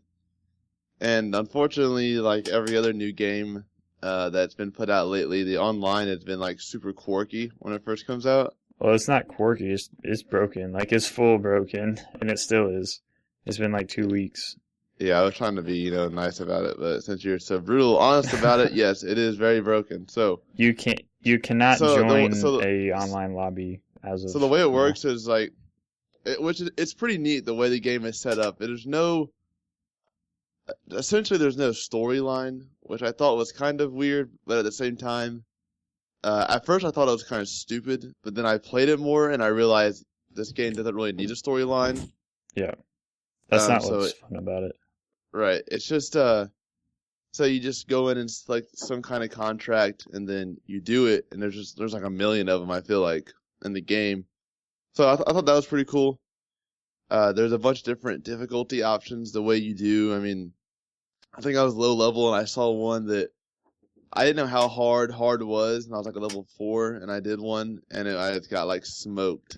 And unfortunately, like every other new game that's been put out lately, the online has been like super quirky when it first comes out. Well, it's not quirky. It's broken. Like, it's full broken, and it still is. It's been like 2 weeks. Yeah, I was trying to be, nice about it, but since you're so brutal honest about it, yes, it is very broken. So You cannot So join the- a online lobby as of So the way it now. works is like, it's pretty neat the way the game is set up. Essentially there's no storyline, which I thought was kind of weird, but at the same time, at first I thought it was kind of stupid, but then I played it more and I realized this game doesn't really need a storyline. Yeah, that's not so what's fun about it. Right. It's just so you just go in and select some kind of contract and then you do it, and there's like a million of them, I feel like, in the game. So I thought that was pretty cool. There's a bunch of different difficulty options the way you do. I mean, I think I was low level and I saw one that I didn't know how hard was, and I was like a level 4 and I did one and I got like smoked.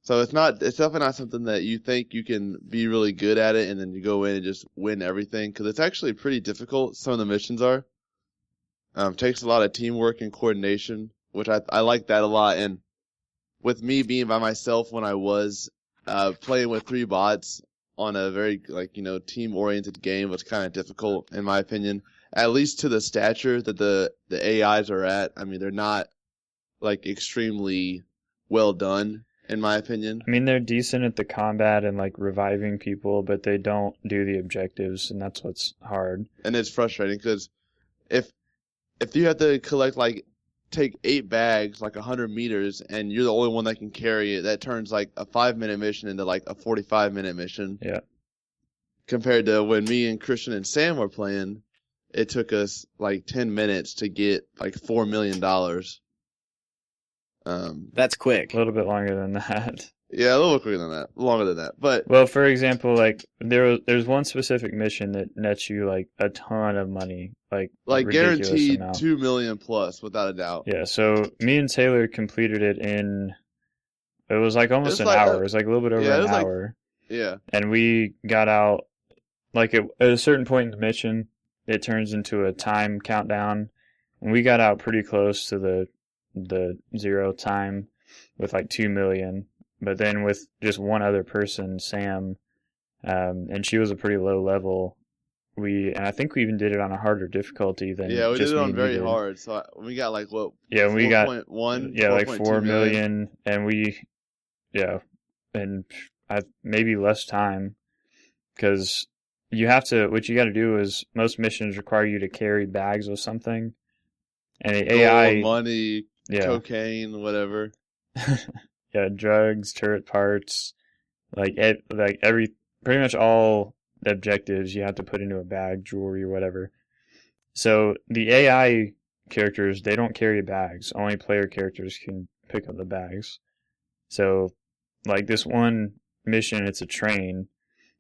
So it's definitely not something that you think you can be really good at it and then you go in and just win everything, because it's actually pretty difficult. Some of the missions are. Takes a lot of teamwork and coordination, which I like that a lot. And with me being by myself when I was playing with 3 bots on a very team-oriented game was kind of difficult, in my opinion. At least to the stature that the AIs are at. I mean, they're not like extremely well done, in my opinion. I mean, they're decent at the combat and like reviving people, but they don't do the objectives, and that's what's hard. And it's frustrating because if you have to take 8 bags, like 100 meters, and you're the only one that can carry it, that turns like a 5-minute mission into like a 45-minute mission. Yeah. Compared to when me and Christian and Sam were playing, it took us like 10 minutes to get like $4 million. That's quick. A little bit longer than that. Yeah, a little quicker than that, longer than that. But Well, for example, like there's one specific mission that nets you like a ton of money, like ridiculous guaranteed amount. 2 million plus, without a doubt. Yeah, so me and Taylor completed it it was like almost an hour. It was like a little bit over an hour. Yeah. And we got out, like at a certain point in the mission, it turns into a time countdown, and we got out pretty close to the 0 time with like 2 million. But then with just one other person, Sam, and she was a pretty low level, and I think we even did it on a harder difficulty than Yeah, we just did it me on and very you did. hard. So we got like what? Yeah, we got 4.1. yeah, like 4.2 4 million, and and maybe less time, because what you got to do is most missions require you to carry bags of something, and the AI, Gold, money, yeah, cocaine, whatever. yeah, drugs, turret parts, like pretty much all objectives you have to put into a bag, jewelry, or whatever. So the AI characters, they don't carry bags. Only player characters can pick up the bags. So, like this one mission, it's a train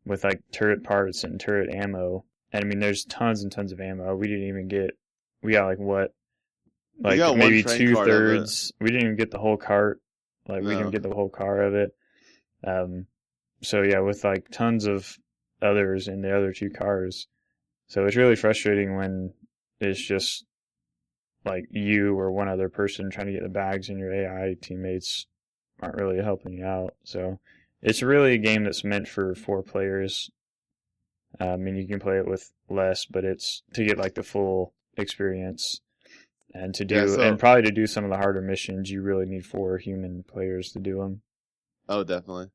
with like turret parts and turret ammo. And I mean, there's tons and tons of ammo. We got like what? Like maybe 2/3. We didn't even get the whole cart. Like we didn't get the whole car of it. So yeah, with like tons of others in the other 2 cars. So it's really frustrating when it's just like you or one other person trying to get the bags and your AI teammates aren't really helping you out. So it's really a game that's meant for 4 players. And you can play it with less, but it's to get like the full experience and and probably to do some of the harder missions, you really need 4 human players to do them. Oh, definitely.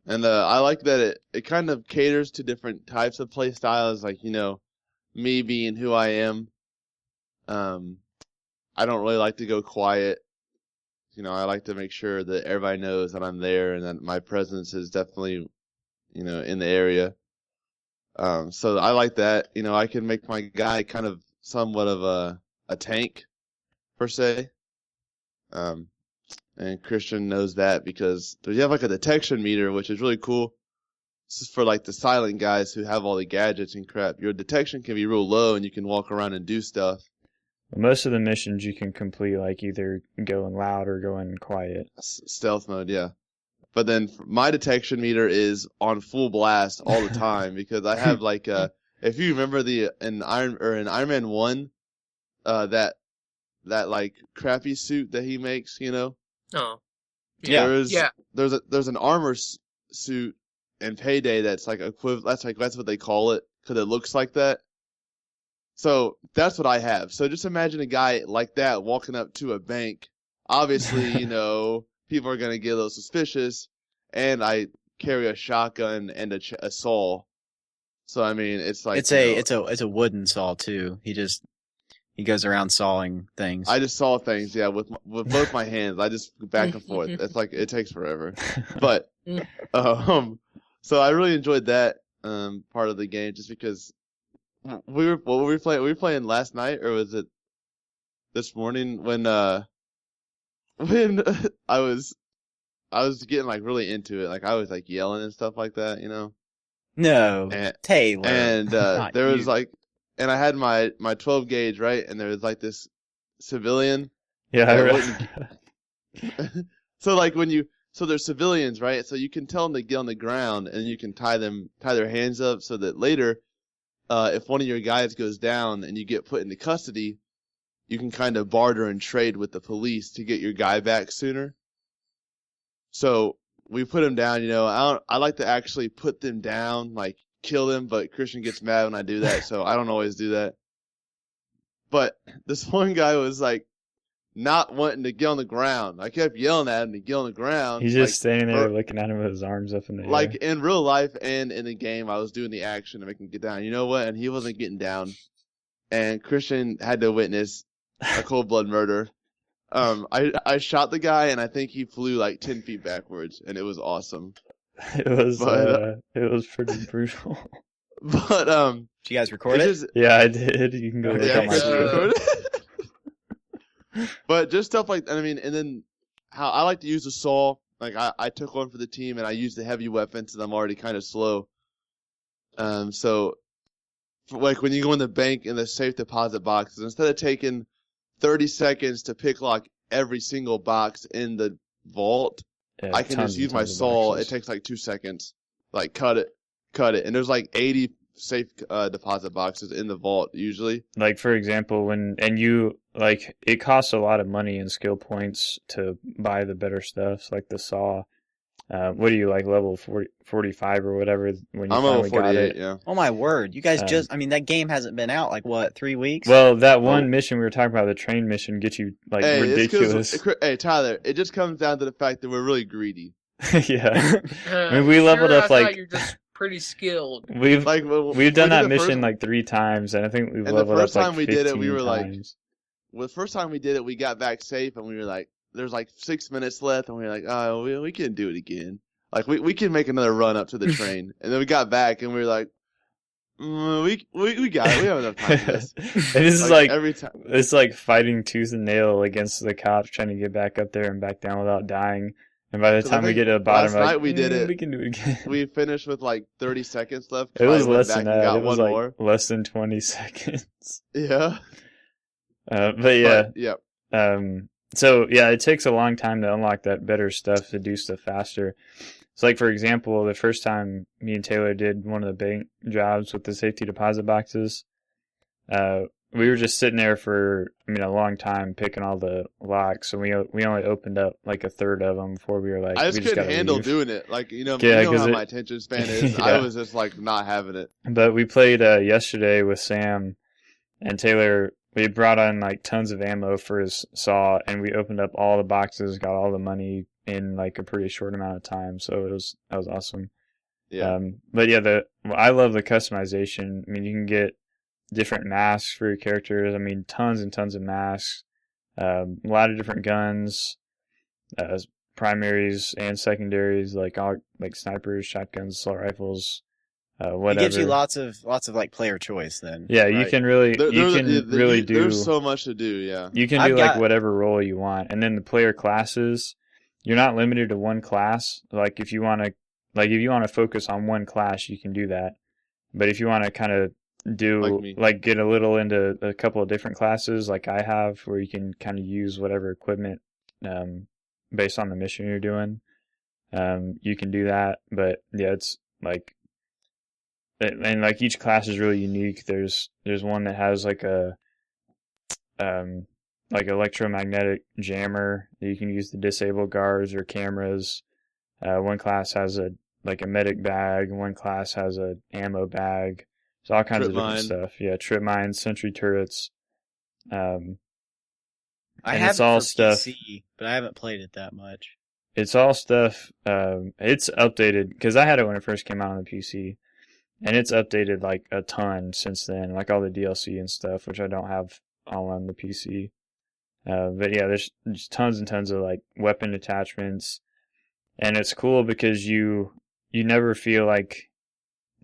And I like that it kind of caters to different types of play styles. Like, me being who I am, I don't really like to go quiet. I like to make sure that everybody knows that I'm there and that my presence is definitely, in the area. So I like that. I can make my guy kind of somewhat of a tank, per se. And Christian knows that because you have like a detection meter, which is really cool. This is for like the silent guys who have all the gadgets and crap. Your detection can be real low and you can walk around and do stuff. Most of the missions you can complete like either going loud or going quiet. Stealth mode, yeah. But then my detection meter is on full blast all the time because I have like if you remember in Iron Man 1, that like crappy suit that he makes, Oh. Yeah. There's an armor suit in Payday that's like equivalent. That's what they call it because it looks like that. So that's what I have. So just imagine a guy like that walking up to a bank. Obviously, people are gonna get a little suspicious, and I carry a shotgun and a saw. So I mean, it's like it's a wooden saw too. He goes around sawing things. I just saw things, yeah, with both my hands. I just go back and forth. It's like it takes forever, but so I really enjoyed that part of the game just because we were playing last night, or was it this morning when I was getting like really into it, like I was like yelling and stuff like that, No, Taylor. And there was like. And I had my 12 gauge, right? And there was like this civilian. Yeah. So like so there's civilians, right? So you can tell them to get on the ground and you can tie their hands up so that later, if one of your guys goes down and you get put into custody, you can kind of barter and trade with the police to get your guy back sooner. So we put him down, I like to actually put them down, like, kill them, but Christian gets mad when I do that, so I don't always do that. But this one guy was like not wanting to get on the ground. I kept yelling at him to get on the ground. He's just standing there looking at him with his arms up in the air. Like in real life and in the game, I was doing the action to make him get down. You know what? And he wasn't getting down. And Christian had to witness a cold blood murder. I shot the guy and I think he flew like 10 feet backwards, and it was awesome. It was pretty brutal. But did you guys record it? Yeah, I did. You can go look on my record it. But just stuff like that. I mean, and then how I like to use the saw. Like I took one for the team and I used the heavy weapon since I'm already kind of slow. So like when you go in the bank in the safe deposit boxes, instead of taking 30 seconds to pick lock every single box in the vault, yeah, I can just use my saw. It takes like 2 seconds. Like cut it. And there's like 80 safe deposit boxes in the vault usually. Like for example, it costs a lot of money and skill points to buy the better stuff, like the saw. What are you like, level 45 or whatever when you I'm finally level 48, got it? yeah. Oh my word! You guys that game hasn't been out like what, 3 weeks? Well, that one mission we were talking about, the train mission, gets you like ridiculous. Hey Tyler, it just comes down to the fact that we're really greedy. Yeah, I mean we leveled up like. You're just pretty skilled. We've done that mission like 3 times, and I think we've leveled up like 15 times. And the first time we did it, we were like, the first time we did it, we got back safe, and we were like, there's like 6 minutes left, and we were like, oh, we can do it again. Like we can make another run up to the train, and then we got back, and we were like, We got it. We have enough time for this. And this is like every time. it's like fighting tooth and nail against the cops trying to get back up there and back down without dying. And by the time we get to the bottom, last night we did it. We can do it again. We finished with like 30 seconds left. It was less than that. It was like less than 20 seconds. Yeah. But yeah. Yeah. So yeah, it takes a long time to unlock that better stuff, to do stuff faster. So like, for example, the first time me and Taylor did one of the bank jobs with the safety deposit boxes, we were just sitting there for, a long time picking all the locks. So we only opened up like a third of them before we were like, I just couldn't handle doing it. Like, you know how my attention span is. Yeah. I was just like not having it. But we played yesterday with Sam and Taylor. We brought on like tons of ammo for his saw, and we opened up all the boxes, got all the money in like a pretty short amount of time. So that was awesome. Yeah. But yeah, I love the customization. You can get different masks for your characters. Tons and tons of masks. A lot of different guns, primaries and secondaries, like snipers, shotguns, assault rifles. Whatever. It gives you lots of like player choice then. Yeah, right? you can really do. There's so much to do. Yeah, you can do like whatever role you want, and then the player classes. You're not limited to one class. Like if you want to focus on one class, you can do that. But if you want to kind of do get a little into a couple of different classes, like I have, where you can kind of use whatever equipment based on the mission you're doing, you can do that. But yeah, it's like. And like each class is really unique. There's one that has like a electromagnetic jammer that you can use to disable guards or cameras. One class has a medic bag. One class has a ammo bag. It's all kinds of different stuff. Yeah, trip mines, sentry turrets. I have it for PC, but I haven't played it that much. It's all stuff. It's updated because I had it when it first came out on the PC. And it's updated like a ton since then, like all the DLC and stuff, which I don't have all on the PC. But yeah, there's just tons and tons of like weapon attachments, and it's cool because you never feel like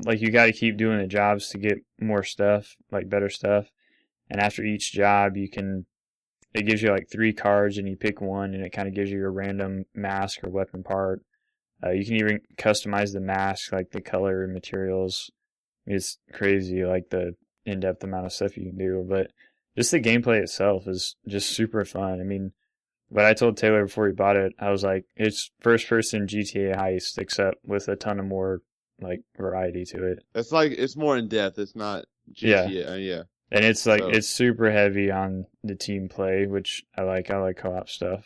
you got to keep doing the jobs to get more stuff, like better stuff. And after each job, it gives you like 3 cards, and you pick one, and it kind of gives you a random mask or weapon part. You can even customize the mask, like the color and materials. It's crazy, like the in-depth amount of stuff you can do. But just the gameplay itself is just super fun. What I told Taylor before he bought it, I was like, it's first-person GTA heist, except with a ton of more like variety to it. It's more in depth. It's not GTA. Yeah. And it's like it's super heavy on the team play, which I like. I like co-op stuff.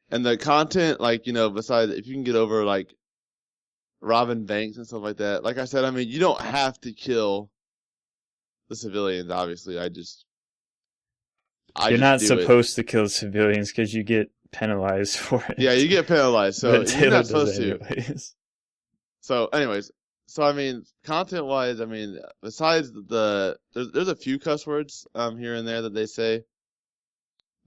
And the content, besides, if you can get over, robbing banks and stuff like that, like I said, you don't have to kill the civilians, obviously. You're not supposed to kill civilians because you get penalized for it. Yeah, you get penalized, so you're not supposed to. So, anyways, content-wise, besides there's a few cuss words here and there that they say.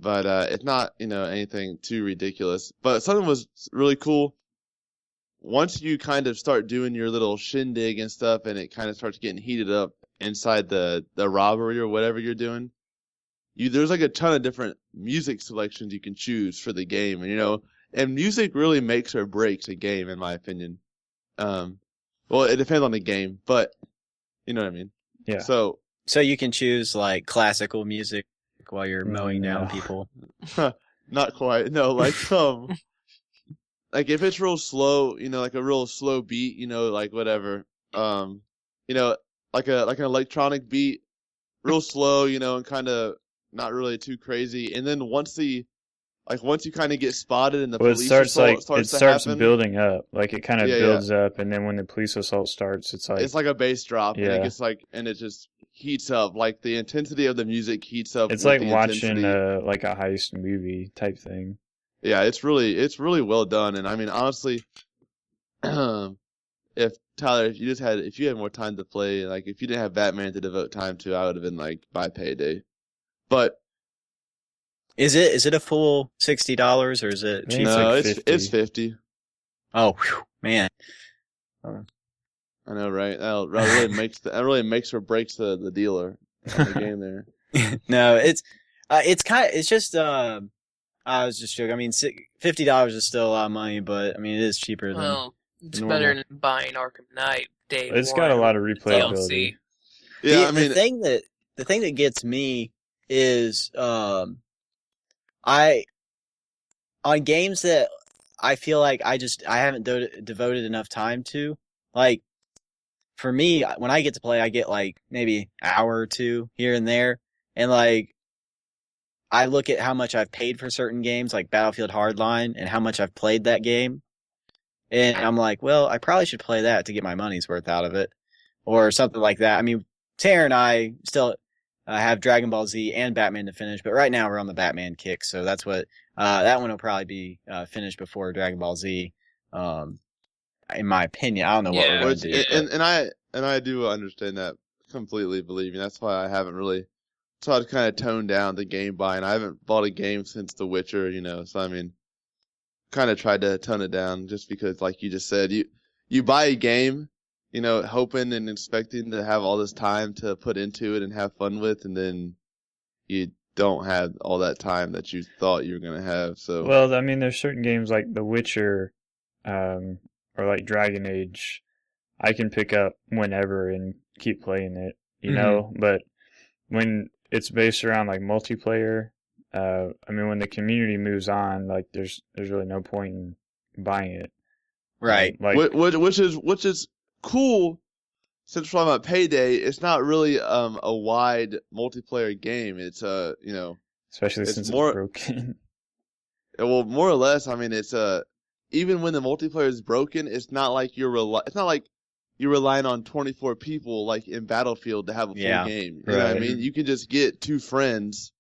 But it's not, anything too ridiculous. But something was really cool. Once you kind of start doing your little shindig and stuff, and it kind of starts getting heated up inside the robbery or whatever you're doing, there's like a ton of different music selections you can choose for the game, and music really makes or breaks a game, in my opinion. Well, it depends on the game, but you know what I mean. Yeah. So you can choose like classical music while you're mowing down people. Not quite. No, like if it's real slow, like a real slow beat, like whatever. Like an electronic beat, real slow, and kind of not really too crazy. And then once you kind of get spotted and the police assault starts building up. Like it kind of builds up, and then when the police assault starts, it's like a bass drop, and it gets and it just heats up. Like the intensity of the music heats up. It's like watching like a heist movie type thing. Yeah, it's really well done. And honestly, if Tyler, if you had more time to play, like if you didn't have Batman to devote time to, I would have been like buy Payday. But is it a full $60 or is it cheap? No, it's $50. Oh, whew, man. I know, right? That really makes or breaks the dealer on the game there. No, it's just I was just joking. I mean, $50 is still a lot of money, but I mean, it is cheaper than Well, it's normal. better than buying Arkham Knight day It's one. got a lot of DLC. replayability. Yeah, I the mean, thing that gets me is on games that I feel like I haven't devoted enough time to. Like for me, when I get to play, I get like maybe an hour or two here and there, and like I look at how much I've paid for certain games, like Battlefield Hardline, and how much I've played that game, and I'm like, well, I probably should play that to get my money's worth out of it, or something like that. I mean, Tara and I still have Dragon Ball Z and Batman to finish, but right now we're on the Batman kick, so that's what that one will probably be finished before Dragon Ball Z. In my opinion, I don't know what we're going to do. And I do understand that completely. Believing that's why I haven't really tried to kind of tone down the game buying. I haven't bought a game since The Witcher, so I mean, kind of tried to tone it down just because, like you just said, you buy a game, hoping and expecting to have all this time to put into it and have fun with, and then you don't have all that time that you thought you were going to have. So, well, I mean, there's certain games like The Witcher, or like Dragon Age, I can pick up whenever and keep playing it, but when it's based around like multiplayer, I mean, when the community moves on, like there's really no point in buying it. Right. Which is cool. Since we're talking about Payday, it's not really a wide multiplayer game. It's especially since it's broken. Well, more or less, I mean, it's even when the multiplayer is broken, it's not like you're relying on 24 people like in Battlefield to have a full game. You know what I mean? You can just get 2 friends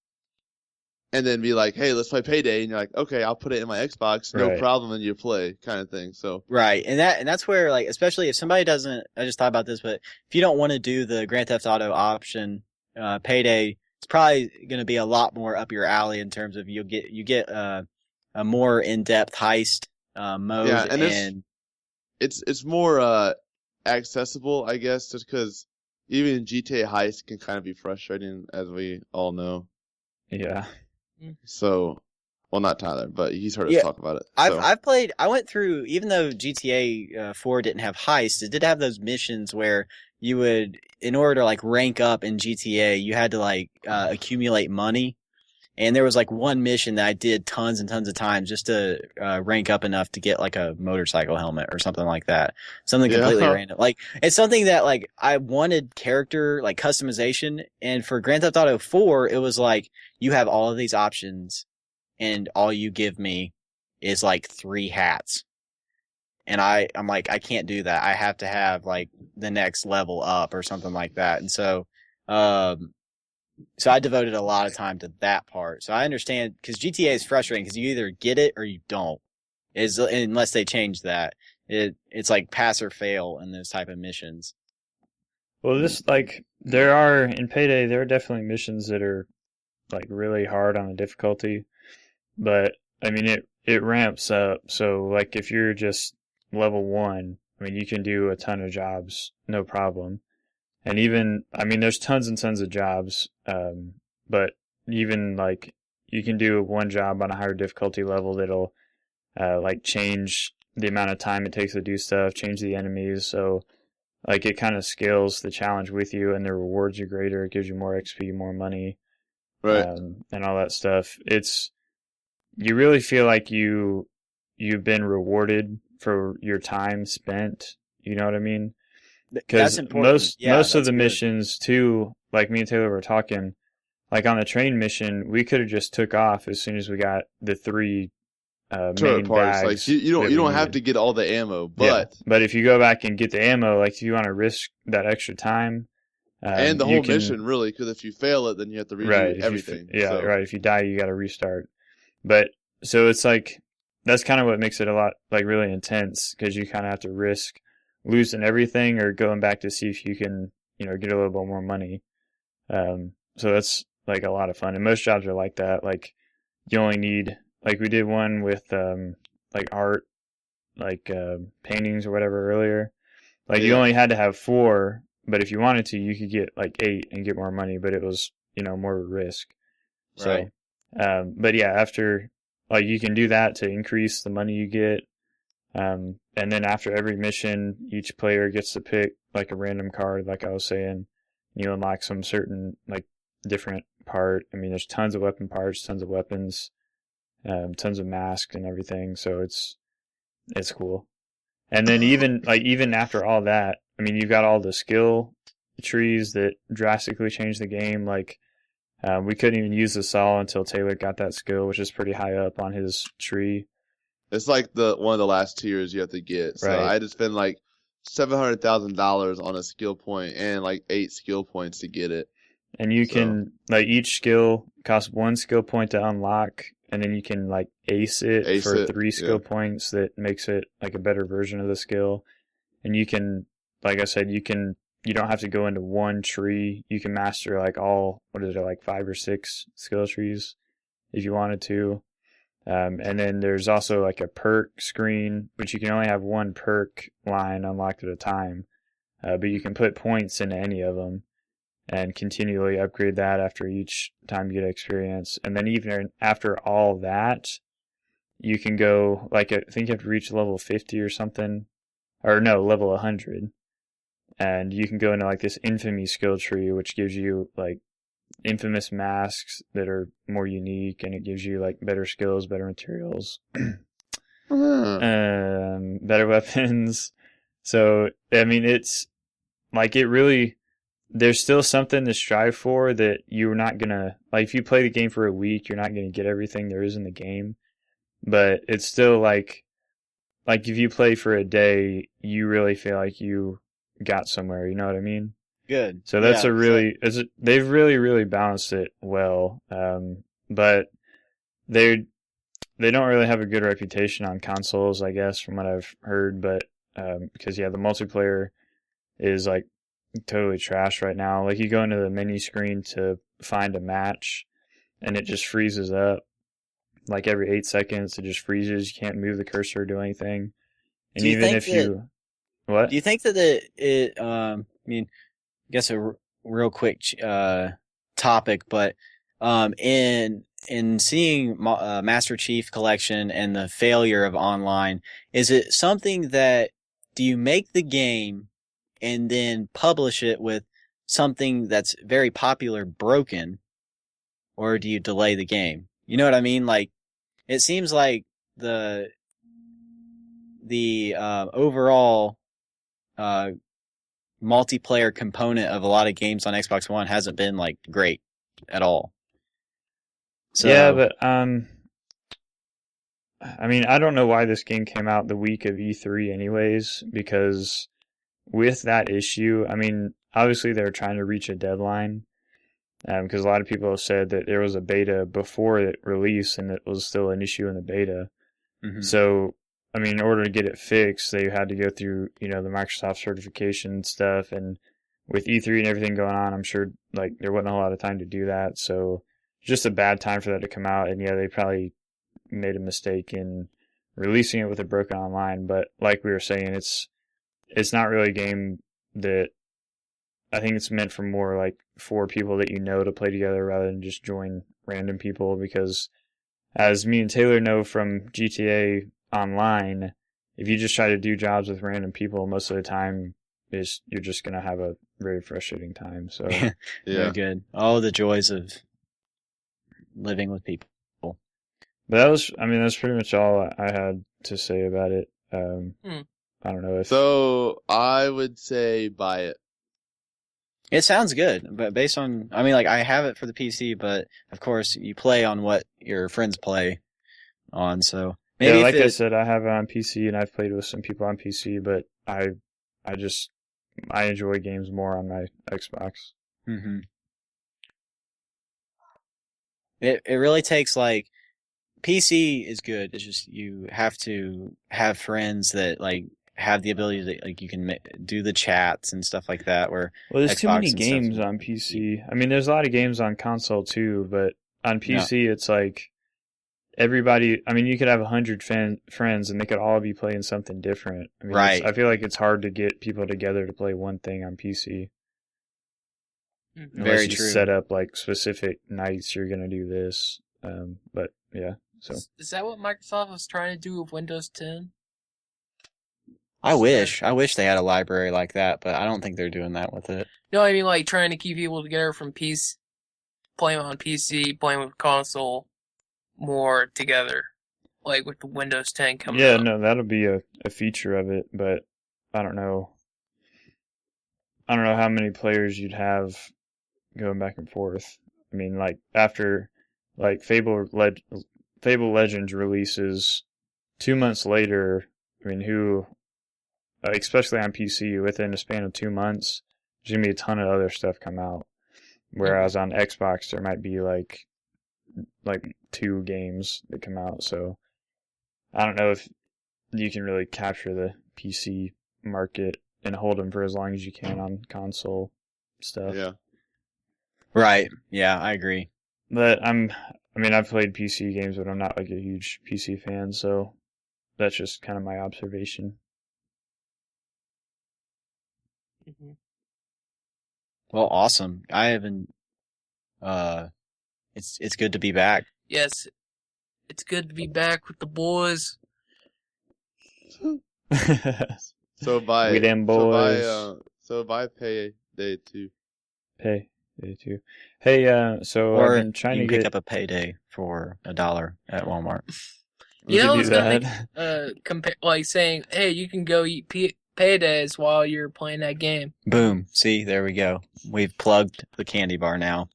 and then be like, hey, let's play Payday, and you're like, okay, I'll put it in my Xbox, no problem, and you play, kind of thing. So right, and that's where, like, especially if somebody doesn't, I just thought about this, but if you don't want to do the Grand Theft Auto option, Payday, it's probably going to be a lot more up your alley in terms of you get a more in-depth heist mode, and it's more accessible, I guess, just because even GTA heist can kind of be frustrating, as we all know. Yeah. So, well, not Tyler, but he's heard us talk about it. So. I went through, even though GTA 4 didn't have heists, it did have those missions where you would, in order to like rank up in GTA, you had to like accumulate money. And there was like one mission that I did tons and tons of times just to rank up enough to get like a motorcycle helmet or something like that. Something completely random. Like, it's something that like I wanted character like customization. And for Grand Theft Auto 4, it was like, you have all of these options and all you give me is like 3 hats. And I'm like, I can't do that. I have to have like the next level up or something like that. And so I devoted a lot of time to that part. So I understand, because GTA is frustrating because you either get it or you don't. Unless they change that. It's like pass or fail in those type of missions. Well, in Payday, there are definitely missions that are like really hard on the difficulty, but I mean, it ramps up. So like if you're just level 1, I mean, you can do a ton of jobs, no problem. And even, I mean, there's tons and tons of jobs, but even like you can do one job on a higher difficulty level that'll like change the amount of time it takes to do stuff, change the enemies. So like it kind of scales the challenge with you, and the rewards are greater. It gives you more XP, more money, right, and all that stuff. You really feel like you've been rewarded for your time spent. You know what I mean? Because most of the missions too, like me and Taylor were talking, like on the train mission, we could have just took off as soon as we got the 3 main parts. bags. Like you don't have to get all the ammo, but but if you go back and get the ammo, like if you want to risk that extra time, and the whole mission really, because if you fail it, then you have to redo everything. Right. If you die, you got to restart. But so it's like that's kind of what makes it a lot like really intense, because you kind of have to risk losing everything or going back to see if you can, get a little bit more money. So that's like a lot of fun. And most jobs are like that. Like you only need, like we did one with like art, like paintings or whatever earlier. Like you only had to have 4, but if you wanted to, you could get like 8 and get more money, but it was, more of a risk. So, Right. but yeah, after, like, you can do that to increase the money you get. And then after every mission, each player gets to pick like a random card, like I was saying. You unlock some certain, like, different part. I mean, there's tons of weapon parts, tons of weapons, tons of masks and everything. So it's cool. And then even after all that, I mean, you've got all the skill trees that drastically change the game. Like, we couldn't even use the saw until Taylor got that skill, which is pretty high up on his tree. It's like one of the last tiers you have to get. So Right. I had to spend like $700,000 on a skill point and like 8 skill points to get it. And you can, like, each skill costs 1 skill point to unlock, and then you can, like, ace it for 3 skill points that makes it, like, a better version of the skill. And you can, like I said, you don't have to go into one tree. You can master, like, all, 5 or 6 skill trees if you wanted to. And then there's also, like, a perk screen, which you can only have 1 perk line unlocked at a time. But you can put points into any of them and continually upgrade that after each time you get experience. And then even after all that, you can go, like, I think you have to reach level 50 or something. Or no, level 100. And you can go into, like, this infamy skill tree, which gives you, like, infamous masks that are more unique, and it gives you, like, better skills, better materials, better weapons. So, I mean, it's, like, it really... There's still something to strive for that you're not gonna, like, if you play the game for a week, you're not gonna get everything there is in the game. But it's still like if you play for a day, you really feel like you got somewhere, you know what I mean? Good. So that's they've really, really balanced it well. But they don't really have a good reputation on consoles, I guess, from what I've heard. But, because the multiplayer is, like, totally trash right now. Like, you go into the menu screen to find a match, and it just freezes up. Like, every 8 seconds, it just freezes. You can't move the cursor or do anything. And even if you... What? Do you think that I mean, I guess a real quick topic, but in seeing Master Chief Collection and the failure of online, is it something that... Do you make the game and then publish it with something that's very popular broken, or do you delay the game? You know what I mean? Like, it seems like the overall multiplayer component of a lot of games on Xbox One hasn't been, like, great at all. So, yeah, but I mean, I don't know why this game came out the week of E3 anyways, because with that issue, I mean, obviously they were trying to reach a deadline, because a lot of people have said that there was a beta before it released and it was still an issue in the beta. mm-hmm. So, I mean, in order to get it fixed, they had to go through, the Microsoft certification stuff, and with E3 and everything going on, I'm sure, like, there wasn't a whole lot of time to do that, so just a bad time for that to come out, and yeah, they probably made a mistake in releasing it with a broken online, but like we were saying, it's not really a game that... I think it's meant for more, like, 4 people that you know to play together rather than just join random people, because as me and Taylor know from GTA Online, if you just try to do jobs with random people, most of the time you're just going to have a very frustrating time. So Yeah. Very good. All the joys of living with people. But that's pretty much all I had to say about it. I don't know if... So I would say buy it. It sounds good, but based on, I mean, like, I have it for the PC, but of course you play on what your friends play on, so maybe I said, I have it on PC and I've played with some people on PC, but I enjoy games more on my Xbox. Mm-hmm. It really takes, like, PC is good. It's just you have to have friends that, like, have the ability to, like, you can do the chats and stuff like that. Where there's Xbox too many games on PC. I mean, there's a lot of games on console too, but on PC it's like everybody. I mean, you could have 100 friends, and they could all be playing something different. I mean, Right. I feel like it's hard to get people together to play one thing on PC. Mhm. Unless Very you true. set up like specific nights you're gonna do this. But yeah. So Is that what Microsoft was trying to do with Windows 10? I wish they had a library like that, but I don't think they're doing that with it. No, I mean like trying to keep people together from PC, playing on PC, playing with console more together, like with the Windows 10 coming yeah, out. no, that'll be a feature of it, but I don't know. I don't know how many players you'd have going back and forth. I mean, like after like Fable Legends releases 2 months later. I mean, who, especially on PC, within a span of 2 months, there's gonna be a ton of other stuff come out. Whereas on Xbox, there might be like 2 games that come out. So I don't know if you can really capture the PC market and hold them for as long as you can on console stuff. Yeah. Right. Yeah, I agree. But I've played PC games, but I'm not like a huge PC fan, so that's just kind of my observation. Mhm. Well, awesome. I haven't. It's good to be back. Yes, it's good to be back with the boys. So buy We them boys. So buy Payday 2. Payday 2. Hey, so Or I've been trying you to can pick get. up a Payday for $1 at Walmart. You You know, could it's do gonna that. like saying, "Hey, you can go eat paydays while you're playing that game." Boom. See, there we go. We've plugged the candy bar now.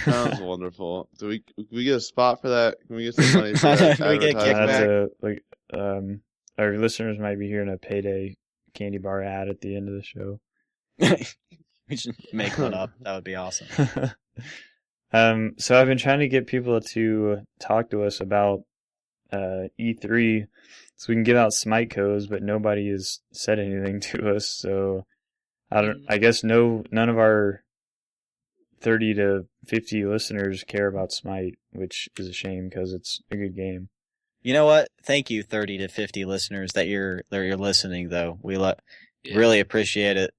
Sounds wonderful. Do we get a spot for that? Can we get some money for that? Can we get a advertising? kickback? That's our listeners might be hearing a Payday candy bar ad at the end of the show. We should make one up. That would be awesome. So I've been trying to get people to talk to us about E3 so we can give out Smite codes, but nobody has said anything to us. So I guess none of our 30 to 50 listeners care about Smite, which is a shame because it's a good game. You know what? Thank you, 30 to 50 listeners that you're listening. Though we Yeah. really appreciate it,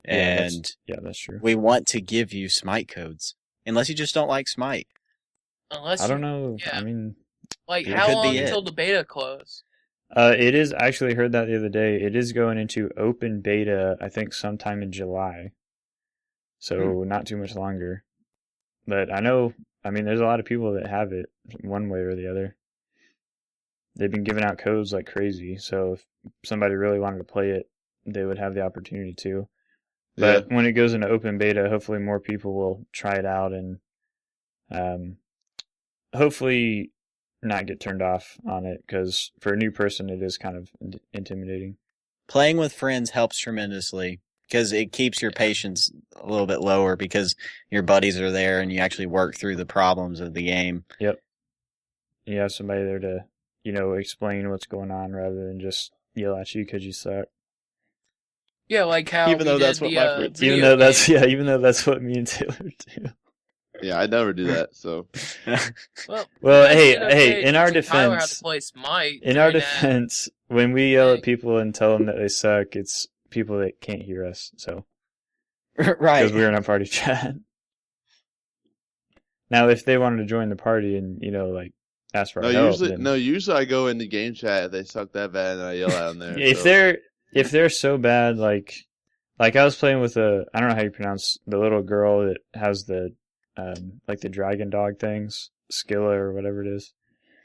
Yeah, and that's true. we want to give you Smite codes, unless you just don't like Smite. Unless I don't know. yeah. I mean, like It how could long be until it. the beta close? it is. I actually heard that the other day. It is going into open beta, I think, sometime in July. So not too much longer. But I know. I mean, there's a lot of people that have it one way or the other. They've been giving out codes like crazy. So if somebody really wanted to play it, they would have the opportunity to. But when it goes into open beta, hopefully more people will try it out and hopefully not get turned off on it, because for a new person, it is kind of intimidating. Playing with friends helps tremendously because it keeps your patience a little bit lower because your buddies are there and you actually work through the problems of the game. Yep. You have somebody there to, explain what's going on rather than just yell at you because you suck. Yeah, like how Even we though did that's what the, my friends Even video though game. that's what me and Taylor do. Yeah, I never do that. So Well, Well, you guys hey, did okay in our teaching Tyler how to defense, play Smite. in our during that. defense, when we yell at people and tell them that they suck, it's people that can't hear us. So because Right. we're in a party chat. Now, if they wanted to join the party and ask for our help, then usually I go into game chat if they suck that bad and I yell at them there. if they're so bad, like I was playing with I don't know how you pronounce the little girl that has the the dragon dog things, Skilla or whatever it is.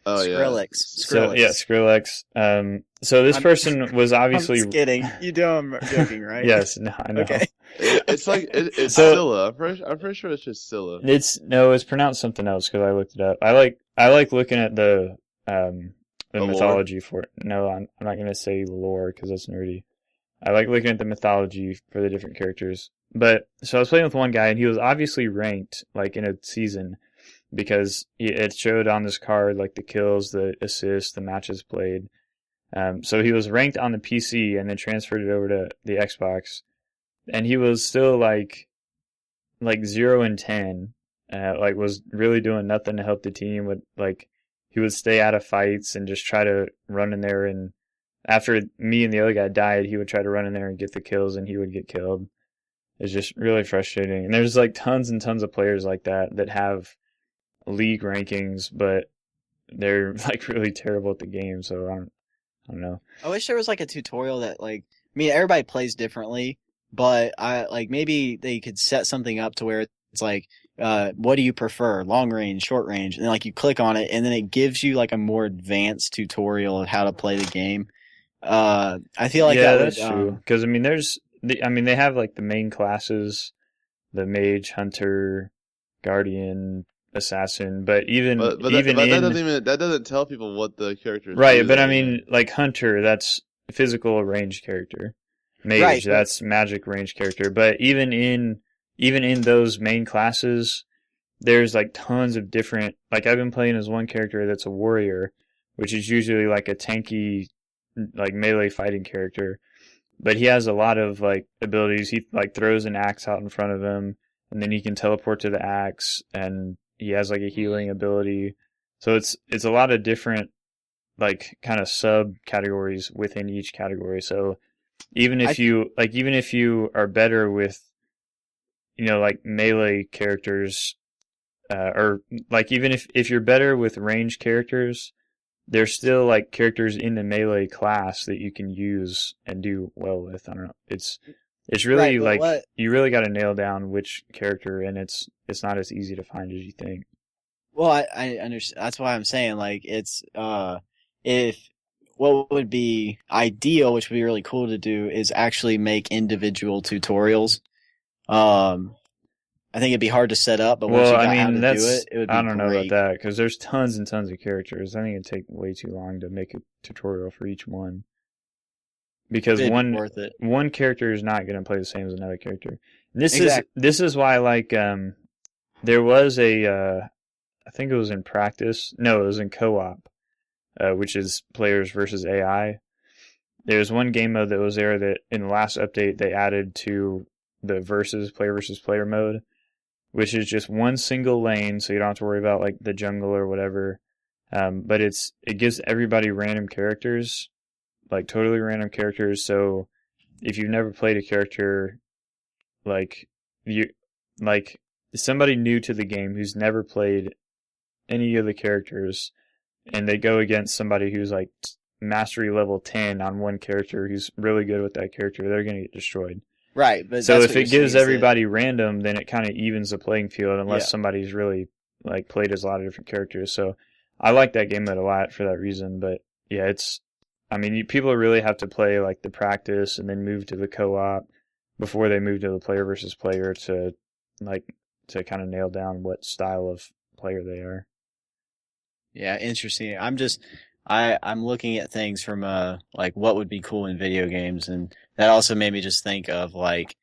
Oh yeah, Skrillex. So yeah, Skrillex. So this person was obviously. I'm just kidding. You know I'm joking, right? Yes, no, I know. Okay. It's like it's So- Scylla. I'm pretty sure it's just Scylla. It's pronounced something else because I looked it up. I like looking at the lore? mythology for it. No, I'm not gonna say lore because that's nerdy. I like looking at the mythology for the different characters. But so I was playing with one guy and he was obviously ranked like in a season because it showed on this card like the kills, the assists, the matches played. So he was ranked on the PC and then transferred it over to the Xbox, and he was still like 0 and 10. Was really doing nothing to help the team. he would stay out of fights and just try to run in there, and after me and the other guy died, he would try to run in there and get the kills, and he would get killed. It's just really frustrating. And there's like tons and tons of players like that have league rankings, but they're like really terrible at the game, so I don't know. I wish there was like a tutorial that like, I mean, everybody plays differently, but I like maybe they could set something up to where it's like, what do you prefer, long range, short range, and then like you click on it, and then it gives you like a more advanced tutorial of how to play the game. I feel like that's true. Because I mean, they have like the main classes, the mage, hunter, guardian, assassin, but that doesn't tell people what the characters right. do, But I mean, like hunter, that's physical ranged character. Mage, that's magic ranged character. But even in those main classes, there's like tons of different. Like I've been playing as one character that's a warrior, which is usually like a tanky, like melee fighting character. But he has a lot of like abilities. He like throws an axe out in front of him, and then he can teleport to the axe, and he has like a healing ability. So it's a lot of different like kind of sub categories within each category. So even if you are better with, you know, like melee characters, or like even if you're better with ranged characters, there's still like characters in the melee class that you can use and do well with. I don't know. It's really you really got to nail down which character, and it's not as easy to find as you think. Well, I understand. That's why I'm saying like it's if what would be ideal, which would be really cool to do, is actually make individual tutorials. I think it'd be hard to set up, but once you got how to do it, it would be I don't know great. about that, because there's tons and tons of characters. I think it'd take way too long to make a tutorial for each one. Because one character is not going to play the same as another character. This is why, like, there was I think it was in practice. No, it was in co-op, which is players versus AI. There's one game mode that was there that in the last update they added to the player versus player mode, which is just one single lane, so you don't have to worry about like the jungle or whatever. But it gives everybody random characters, like totally random characters. So if you've never played a character, like somebody new to the game who's never played any of the characters, and they go against somebody who's like mastery level 10 on one character who's really good with that character, they're going to get destroyed. Right, but so if it gives everybody random, then it kind of evens the playing field, unless somebody's really like played as a lot of different characters. So I like that game mode a lot for that reason. But yeah, people really have to play like the practice and then move to the co-op before they move to the player versus player to kind of nail down what style of player they are. Yeah, interesting. I'm looking at things from like what would be cool in video games, and that also made me just think of like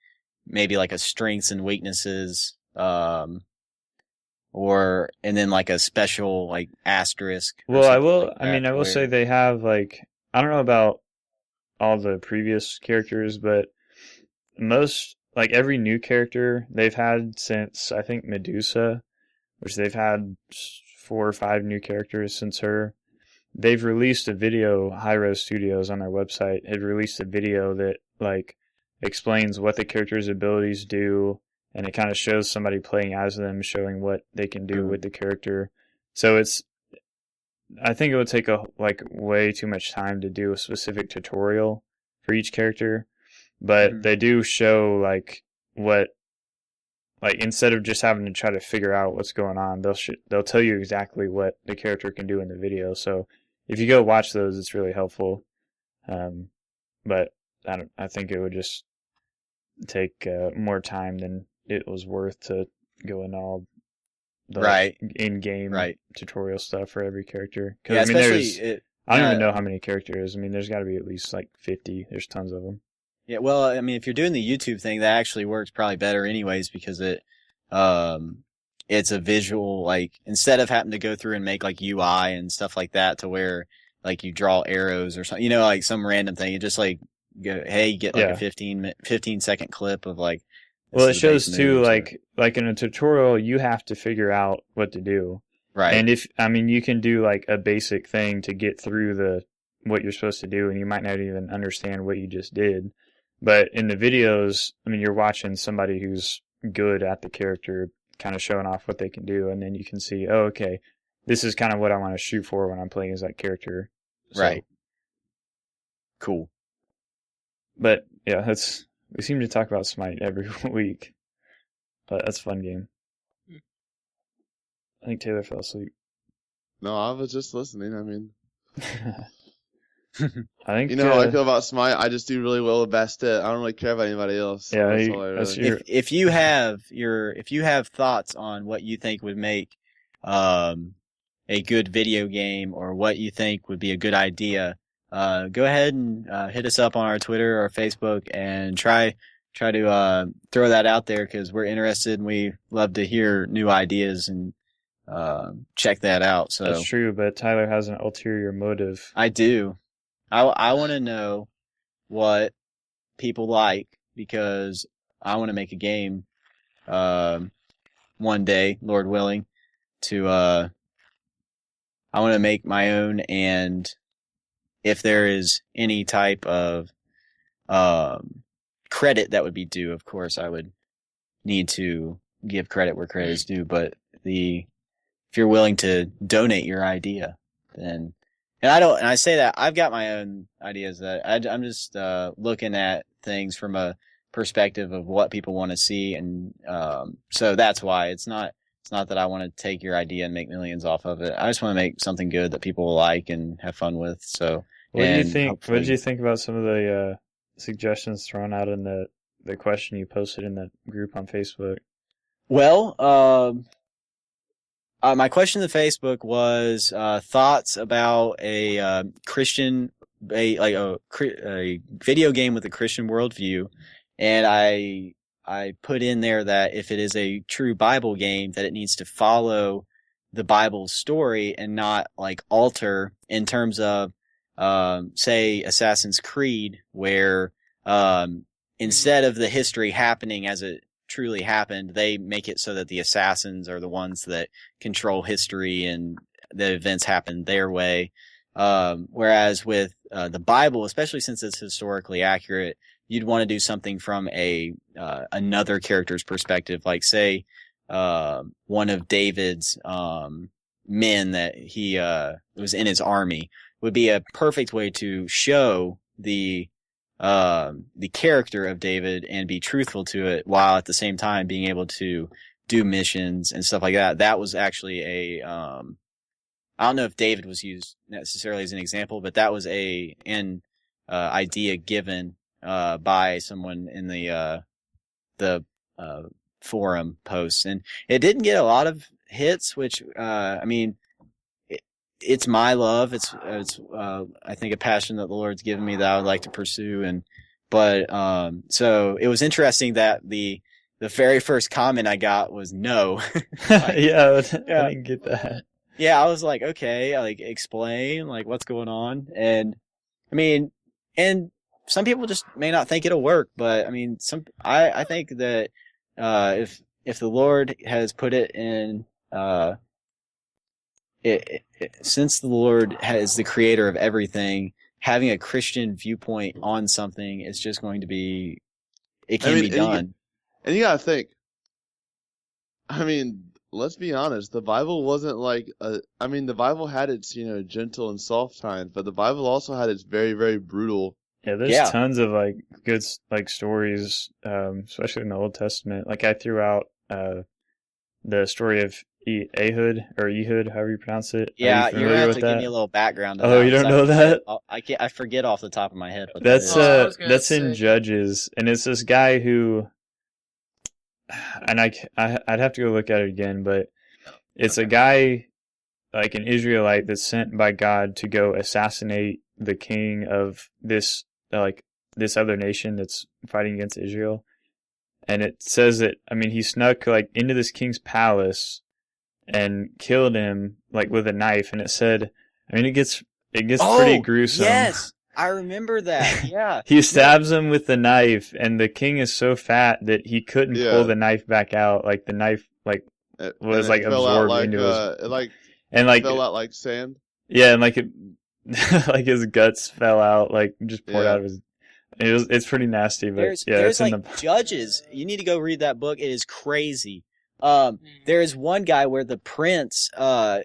maybe like a strengths and weaknesses, and then like a special like asterisk. Well, I will say they have like, I don't know about all the previous characters, but most, like every new character they've had since I think Medusa, which they've had 4 or 5 new characters since her. They've released a video, Hyro Studios on their website had released a video that like explains what the character's abilities do, and it kind of shows somebody playing as them, showing what they can do with the character. So I think it would take way too much time to do a specific tutorial for each character, but they do show like what, like instead of just having to try to figure out what's going on, they'll tell you exactly what the character can do in the video. So if you go watch those, it's really helpful. But I think it would just take more time than it was worth to go into all the in-game tutorial stuff for every character. Because I don't even know how many characters. I mean, there's got to be at least like 50. There's tons of them. Yeah, well, I mean, if you're doing the YouTube thing, that actually works probably better anyways, because it's a visual, like, instead of having to go through and make like UI and stuff like that to where like you draw arrows or something, like some random thing, you just like go, hey, you get like a 15 second clip of like. Well, it shows too, like in a tutorial, you have to figure out what to do. Right. And you can do like a basic thing to get through what you're supposed to do, and you might not even understand what you just did. But in the videos, you're watching somebody who's good at the character kind of showing off what they can do, and then you can see, oh, okay, this is kind of what I want to shoot for when I'm playing as that character. So, right. Cool. But yeah, we seem to talk about Smite every week. But that's a fun game. I think Taylor fell asleep. No, I was just listening. I think how I feel about Smite. I just do really well with Bastet. I don't really care about anybody else. Yeah, if you have thoughts on what you think would make a good video game, or what you think would be a good idea, go ahead and hit us up on our Twitter or Facebook and try to throw that out there, because we're interested and we love to hear new ideas and check that out. So that's true, but Tyler has an ulterior motive. I do. I want to know what people like, because I want to make a game one day, Lord willing, I want to make my own, and if there is any type of credit that would be due, of course, I would need to give credit where credit is due, but if you're willing to donate your idea, then... And I say that I've got my own ideas that I'm just looking at things from a perspective of what people want to see, and so that's why it's not that I want to take your idea and make millions off of it. I just want to make something good that people will like and have fun with. So, what did you think about some of the suggestions thrown out in the question you posted in the group on Facebook? Well, my question to Facebook was thoughts about a Christian, a video game with a Christian worldview, and I put in there that if it is a true Bible game, that it needs to follow the Bible story and not like alter in terms of say Assassin's Creed, where instead of the history happening as it truly happened, they make it so that the assassins are the ones that control history and the events happen their way. Whereas with the Bible, especially since it's historically accurate, you'd want to do something from another character's perspective, like say one of David's men that he was in his army would be a perfect way to show the character of David and be truthful to it, while at the same time being able to do missions and stuff like that. That was actually I don't know if David was used necessarily as an example, but that was an idea given by someone in the forum posts, and it didn't get a lot of hits, which it's my love. It's I think a passion that the Lord's given me that I would like to pursue. So it was interesting that the very first comment I got was no. Yeah, I didn't get that. Yeah, I was like, okay, explain, what's going on. And and some people just may not think it'll work, but I think that if the Lord has put it in since the Lord is the creator of everything, having a Christian viewpoint on something is just going to be, it can be done. And you gotta think, let's be honest, the Bible wasn't the Bible had its, gentle and soft times, but the Bible also had its very, very brutal. Yeah, there's tons of good stories, especially in the Old Testament. I threw out the story of Ehud, however you pronounce it. Yeah, you're gonna have to give me a little background. Oh, you don't know that? I forget off the top of my head. That's in Judges, and it's this guy who, and I'd have to go look at it again, but it's a guy, an Israelite that's sent by God to go assassinate the king of this other nation that's fighting against Israel. And it says that, he snuck into this king's palace and killed him with a knife, and it said, it gets pretty gruesome. Yes, I remember that. Yeah. He stabs him with the knife, and the king is so fat that he couldn't pull the knife back out. The knife was and like it fell out absorbed like into his, it like and like fell out like sand. yeah, and like it, like his guts fell out, like just poured Yeah. out of his. It's pretty nasty, but There's yeah, there's it's in like the. judges. You need to go read that book. It is crazy. Mm. There is one guy where the prince,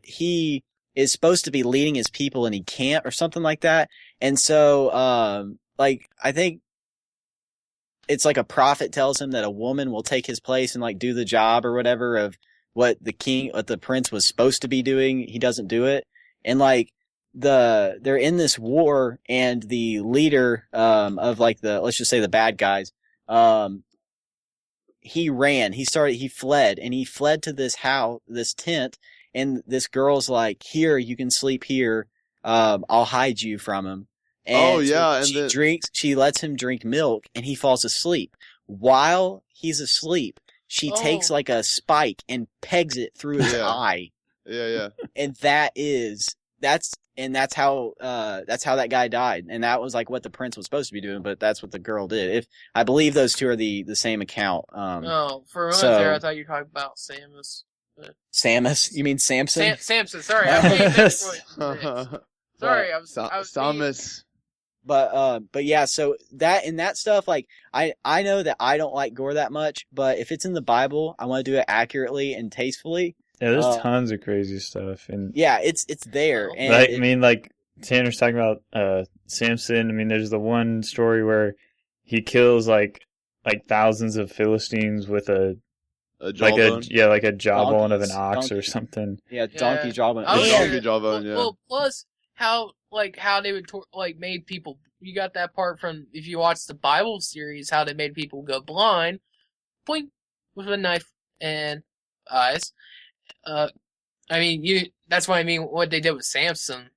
he is supposed to be leading his people and he can't, or something like that. And so, like, I think it's like a prophet tells him that a woman will take his place and like do the job or whatever of what the prince was supposed to be doing. He doesn't do it. And like, they're in this war, and the leader, of like let's just say the bad guys, he fled, and he fled to this house, this tent, and this girl's like, here, you can sleep here. I'll hide you from him. And Oh, yeah, and she lets him drink milk, and he falls asleep. While he's asleep, she takes like a spike and pegs it through his eye. Yeah. And that's how that guy died. And that was like what the prince was supposed to be doing, but that's what the girl did. If I believe those two are the same account. For a moment there, I thought you were talking about Samus. Samus? You mean Samson? Samson. Sorry, I mean, sorry, I was Samus. But yeah, so that stuff, like, I know that I don't like gore that much, but if it's in the Bible, I want to do it accurately and tastefully. Yeah, there's tons of crazy stuff, and yeah, it's there. And like, I mean, like Tanner's talking about Samson. I mean, there's the one story where he kills like thousands of Philistines with a jawbone. Like a jawbone of an ox or something. Yeah, donkey jawbone. Donkey jawbone. Yeah. Well, plus how they would made people. You got that part from if you watch the Bible series, how they made people go blind, point with a knife and eyes. I mean, that's what I mean. What they did with Samson.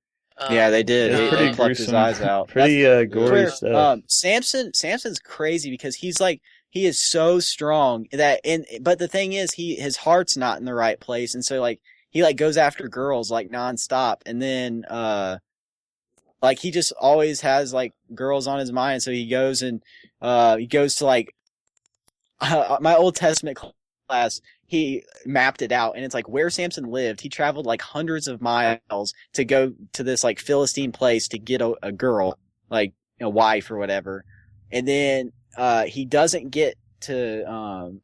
Yeah, they did. Pretty They plucked his eyes out. Pretty gory stuff. Samson's crazy because he is so strong but the thing is, his heart's not in the right place, and so like he like goes after girls like nonstop, and then like he just always has like girls on his mind, so he goes to like my Old Testament class. He mapped it out, and it's like where Samson lived. He traveled like hundreds of miles to go to this like Philistine place to get a girl, like a wife or whatever. And then he doesn't get to.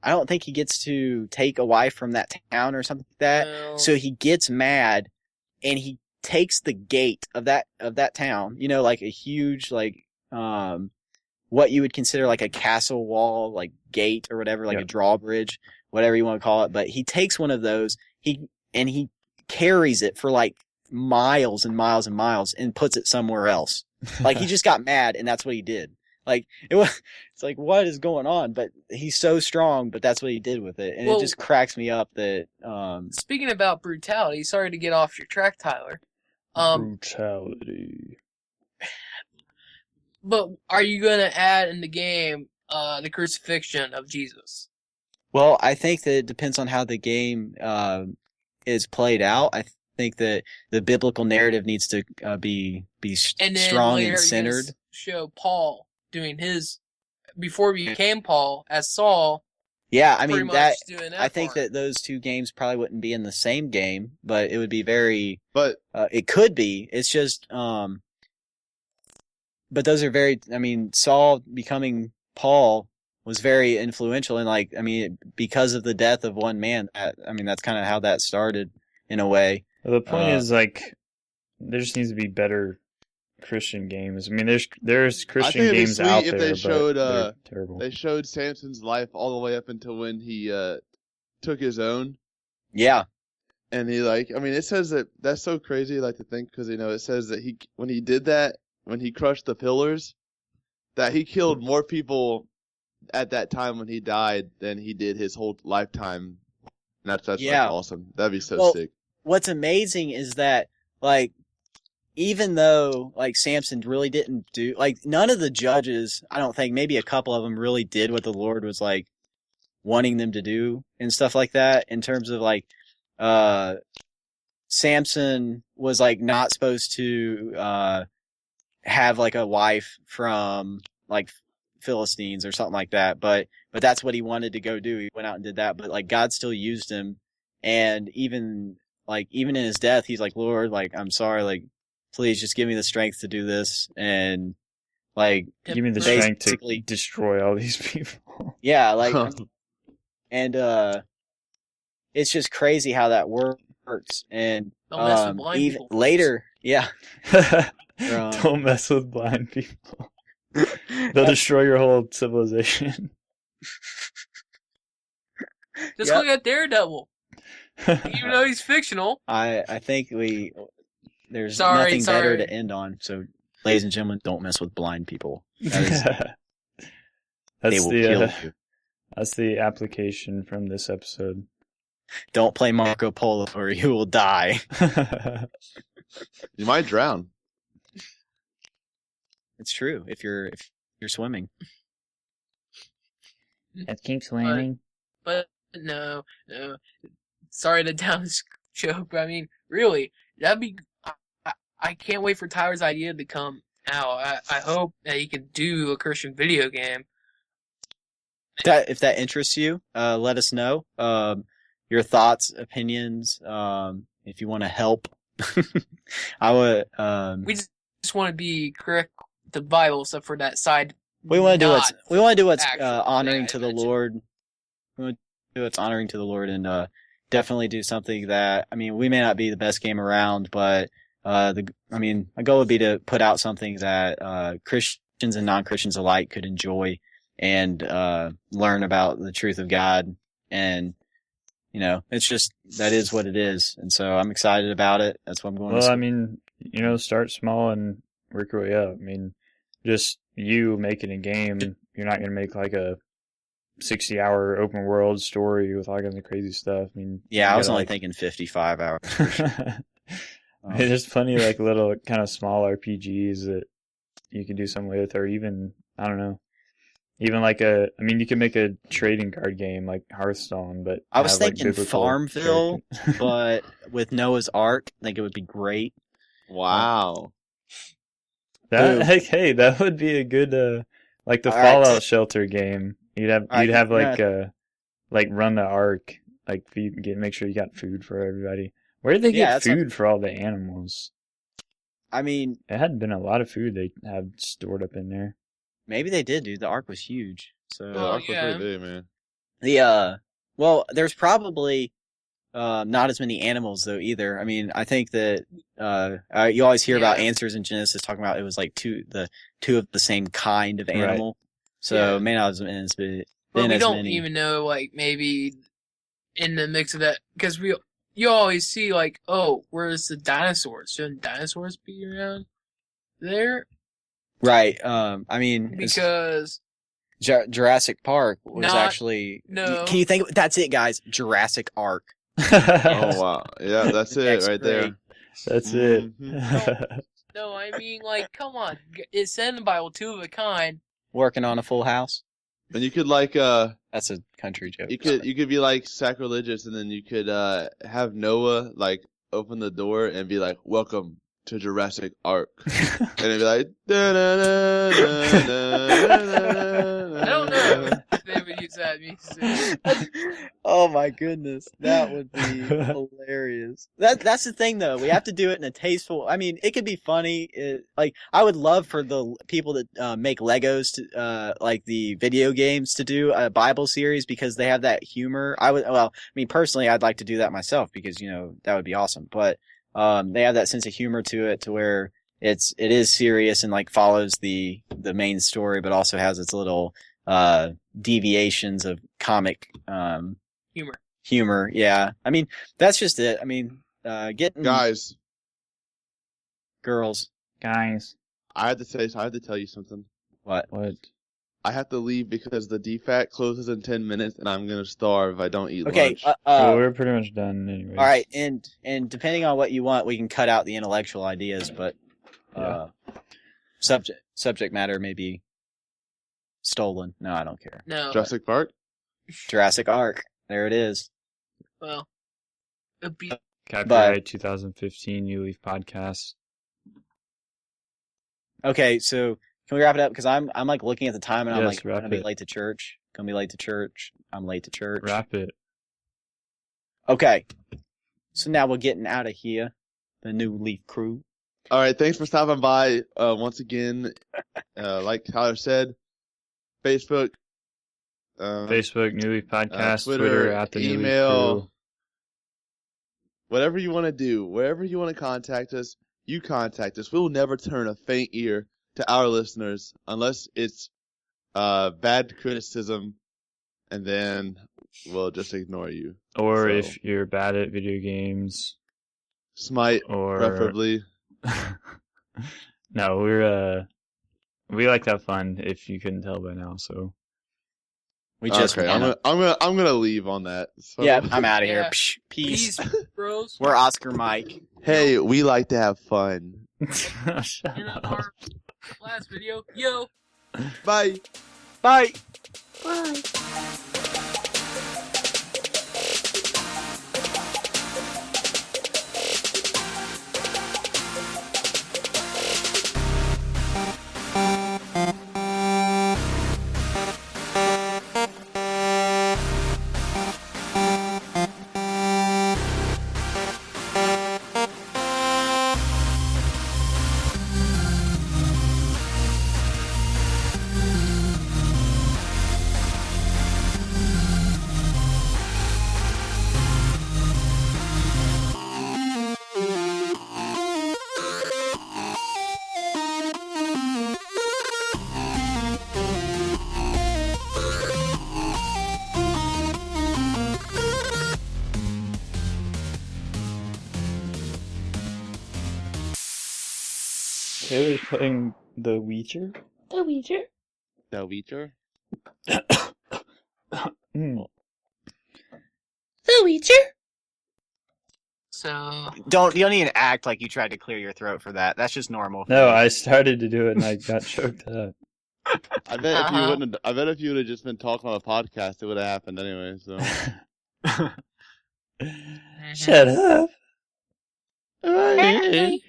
I don't think he gets to take a wife from that town or something like that. No. So he gets mad, and he takes the gate of that town. You know, like a huge like what you would consider like a castle wall, like gate or whatever, like a drawbridge. Whatever you want to call it, but he takes one of those, he carries it for like miles and miles and miles and puts it somewhere else. Like he just got mad and that's what he did. Like it's like, what is going on? But he's so strong, but that's what he did with it. And it just cracks me up that, speaking about brutality, sorry to get off your track, Tyler. Brutality. But are you going to add in the game, the crucifixion of Jesus? Well, I think that it depends on how the game is played out. I think that the biblical narrative needs to be strong and centered. Show Paul doing his before he became Paul as Saul. Yeah, I mean that. I think part. that those two games probably wouldn't be in the same game, but it would be very. But it could be. It's just. But those are very. I mean, Saul becoming Paul was very influential, and like, I mean, because of the death of one man, I mean, that's kind of how that started in a way. Well, the point is, like, there just needs to be better Christian games. I mean, there's Christian games out there, but they're terrible. They showed Samson's life all the way up until when he took his own. Yeah. And he like, I mean, it says that's so crazy, like to think, because it says that when he did that, when he crushed the pillars, that he killed more people at that time when he died than he did his whole lifetime. And that's like awesome. That'd be so sick. What's amazing is that, like, even though, like, Samson really didn't do, like, none of the judges, I don't think, maybe a couple of them really did what the Lord was, like, wanting them to do and stuff like that, in terms of, like, Samson was, like, not supposed to have, like, a wife from, like, Philistines or something like that, but that's what he wanted to go do. He went out and did that, but like God still used him, And even in his death, he's like, Lord, like, I'm sorry, like, please just give me the strength to do this. And like, Give me the strength to destroy all these people. Yeah, like, and it's just crazy how that works. And Don't mess with blind even people. later, yeah, Don't mess with blind people. They'll destroy your whole civilization. Just look at Daredevil. Even though he's fictional. I think there's nothing better to end on. So, ladies and gentlemen, don't mess with blind people. They will kill you. That's the application from this episode. Don't play Marco Polo or you will die. You might drown. It's true if you're swimming. Let's keep swimming. But no. Sorry to down this joke, but I mean, really, that'd be. I can't wait for Tyler's idea to come out. I hope that he can do a Christian video game. If that interests you, let us know. Your thoughts, opinions. If you want to help, I would. We just want to be correct with the Bible, except for that side. We want to do what's honoring to the Lord. We want to do what's honoring to the Lord, and definitely do something that. I mean, we may not be the best game around, but my goal would be to put out something that Christians and non-Christians alike could enjoy and learn about the truth of God. And it's just that is what it is, and so I'm excited about it. That's what I'm going. Well, I mean, start small and work your way up. I mean, just you making a game, you're not going to make like a 60-hour open world story with all kinds of crazy stuff. I mean, yeah, I was only thinking 55 hours. There's plenty of like little kind of small RPGs that you can do something with, or even I don't know. Even like you can make a trading card game like Hearthstone, but I was thinking Farmville, but with Noah's Ark, I think it would be great. Wow. That would be a good like the Fallout Shelter game. You'd have like run the Ark, like make sure you got food for everybody. Where did they get food for all the animals? I mean, it hadn't been a lot of food they had stored up in there. Maybe they did, dude. The Ark was huge. So the Ark was pretty big, man. There's probably not as many animals though either. I mean, I think that you always hear about answers in Genesis talking about it was like two of the same kind of animal. Right. So may not have been as big. But we don't even know, like, maybe in the mix of that, because you always see like, oh, where's the dinosaurs? Shouldn't dinosaurs be around there? Right. I mean, because Jurassic Park was actually. No. Can you think? That's it, guys. Jurassic Ark. Oh wow! Yeah, that's it right there. That's it. No, I mean, like, come on. It said in the Bible, 2 of a kind. Working on a full house. And you could like That's a country joke. You could be like sacrilegious, and then you could have Noah like open the door and be like, "Welcome to Jurassic Ark," and it'd be like, da, da, da, da, da, da, I don't know if they would use that music. Oh my goodness, that would be hilarious. That's the thing though. We have to do it in a tasteful. I mean, it could be funny. I would love for the people that make Legos to like the video games to do a Bible series because they have that humor. Personally, I'd like to do that myself because that would be awesome. But they have that sense of humor to it, to where it is serious and like follows the main story, but also has its little deviations of comic humor. Yeah, I mean that's just it. I mean, getting girls. I had to tell you something. What? I have to leave because the DFAT closes in 10 minutes, and I'm gonna starve if I don't eat lunch. Okay, we're pretty much done anyway. All right, and depending on what you want, we can cut out the intellectual ideas, but subject matter may be stolen. No, I don't care. No. Jurassic Park? Jurassic Ark. There it is. Well, it'd be copyright 2015 New Leaf podcast. Okay, so can we wrap it up? Because I'm like looking at the time and I'm like, I'm gonna be late to church. I'm late to church. Wrap it. Okay. So now we're getting out of here. The New Leaf crew. All right, thanks for stopping by once again. Like Tyler said, Facebook, Facebook, New Leaf Podcast, Twitter, at the New Leaf email, Crew. whatever you want to do, wherever you want to contact us, you contact us. We will never turn a faint ear to our listeners unless it's bad criticism, and then we'll just ignore you. Or So, if you're bad at video games. Smite, Or preferably. No, we like to have fun, if you couldn't tell by now, so. We just okay. I'm gonna leave on that. So. Yeah, I'm out of here. Yeah. Psh, peace. bros. We're Oscar Mike. Hey, we like to have fun. Shut In up. our last video, yo. Bye. Bye. Bye. Taylor's playing the Witcher? The Witcher? Mm. So, You don't even act like you tried to clear your throat for that. That's just normal. No, I started to do it and I got choked up. I bet if you Uh-huh. wouldn't, I bet if you would have just been talking on a podcast, it would have happened anyway. So. Shut up. Hey.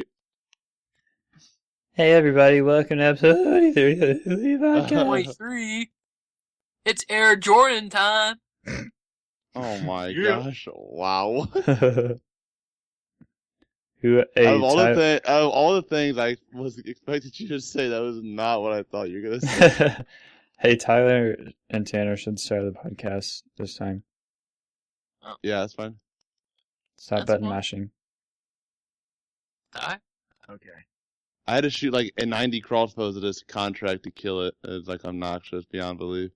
Hey everybody, welcome to episode 33 of the New Leaf Podcast. 23. It's Air Jordan time. Oh my Yeah. gosh! Wow. Who? Hey, Out of all the things I was expected you to say, that was not what I thought you were gonna say. Hey, Tyler and Tanner should start the podcast this time. Yeah, that's fine. Stop That's button fine. mashing. Die. Okay. I had to shoot like a 90 crossbows at this contract to kill it. It was like obnoxious beyond belief.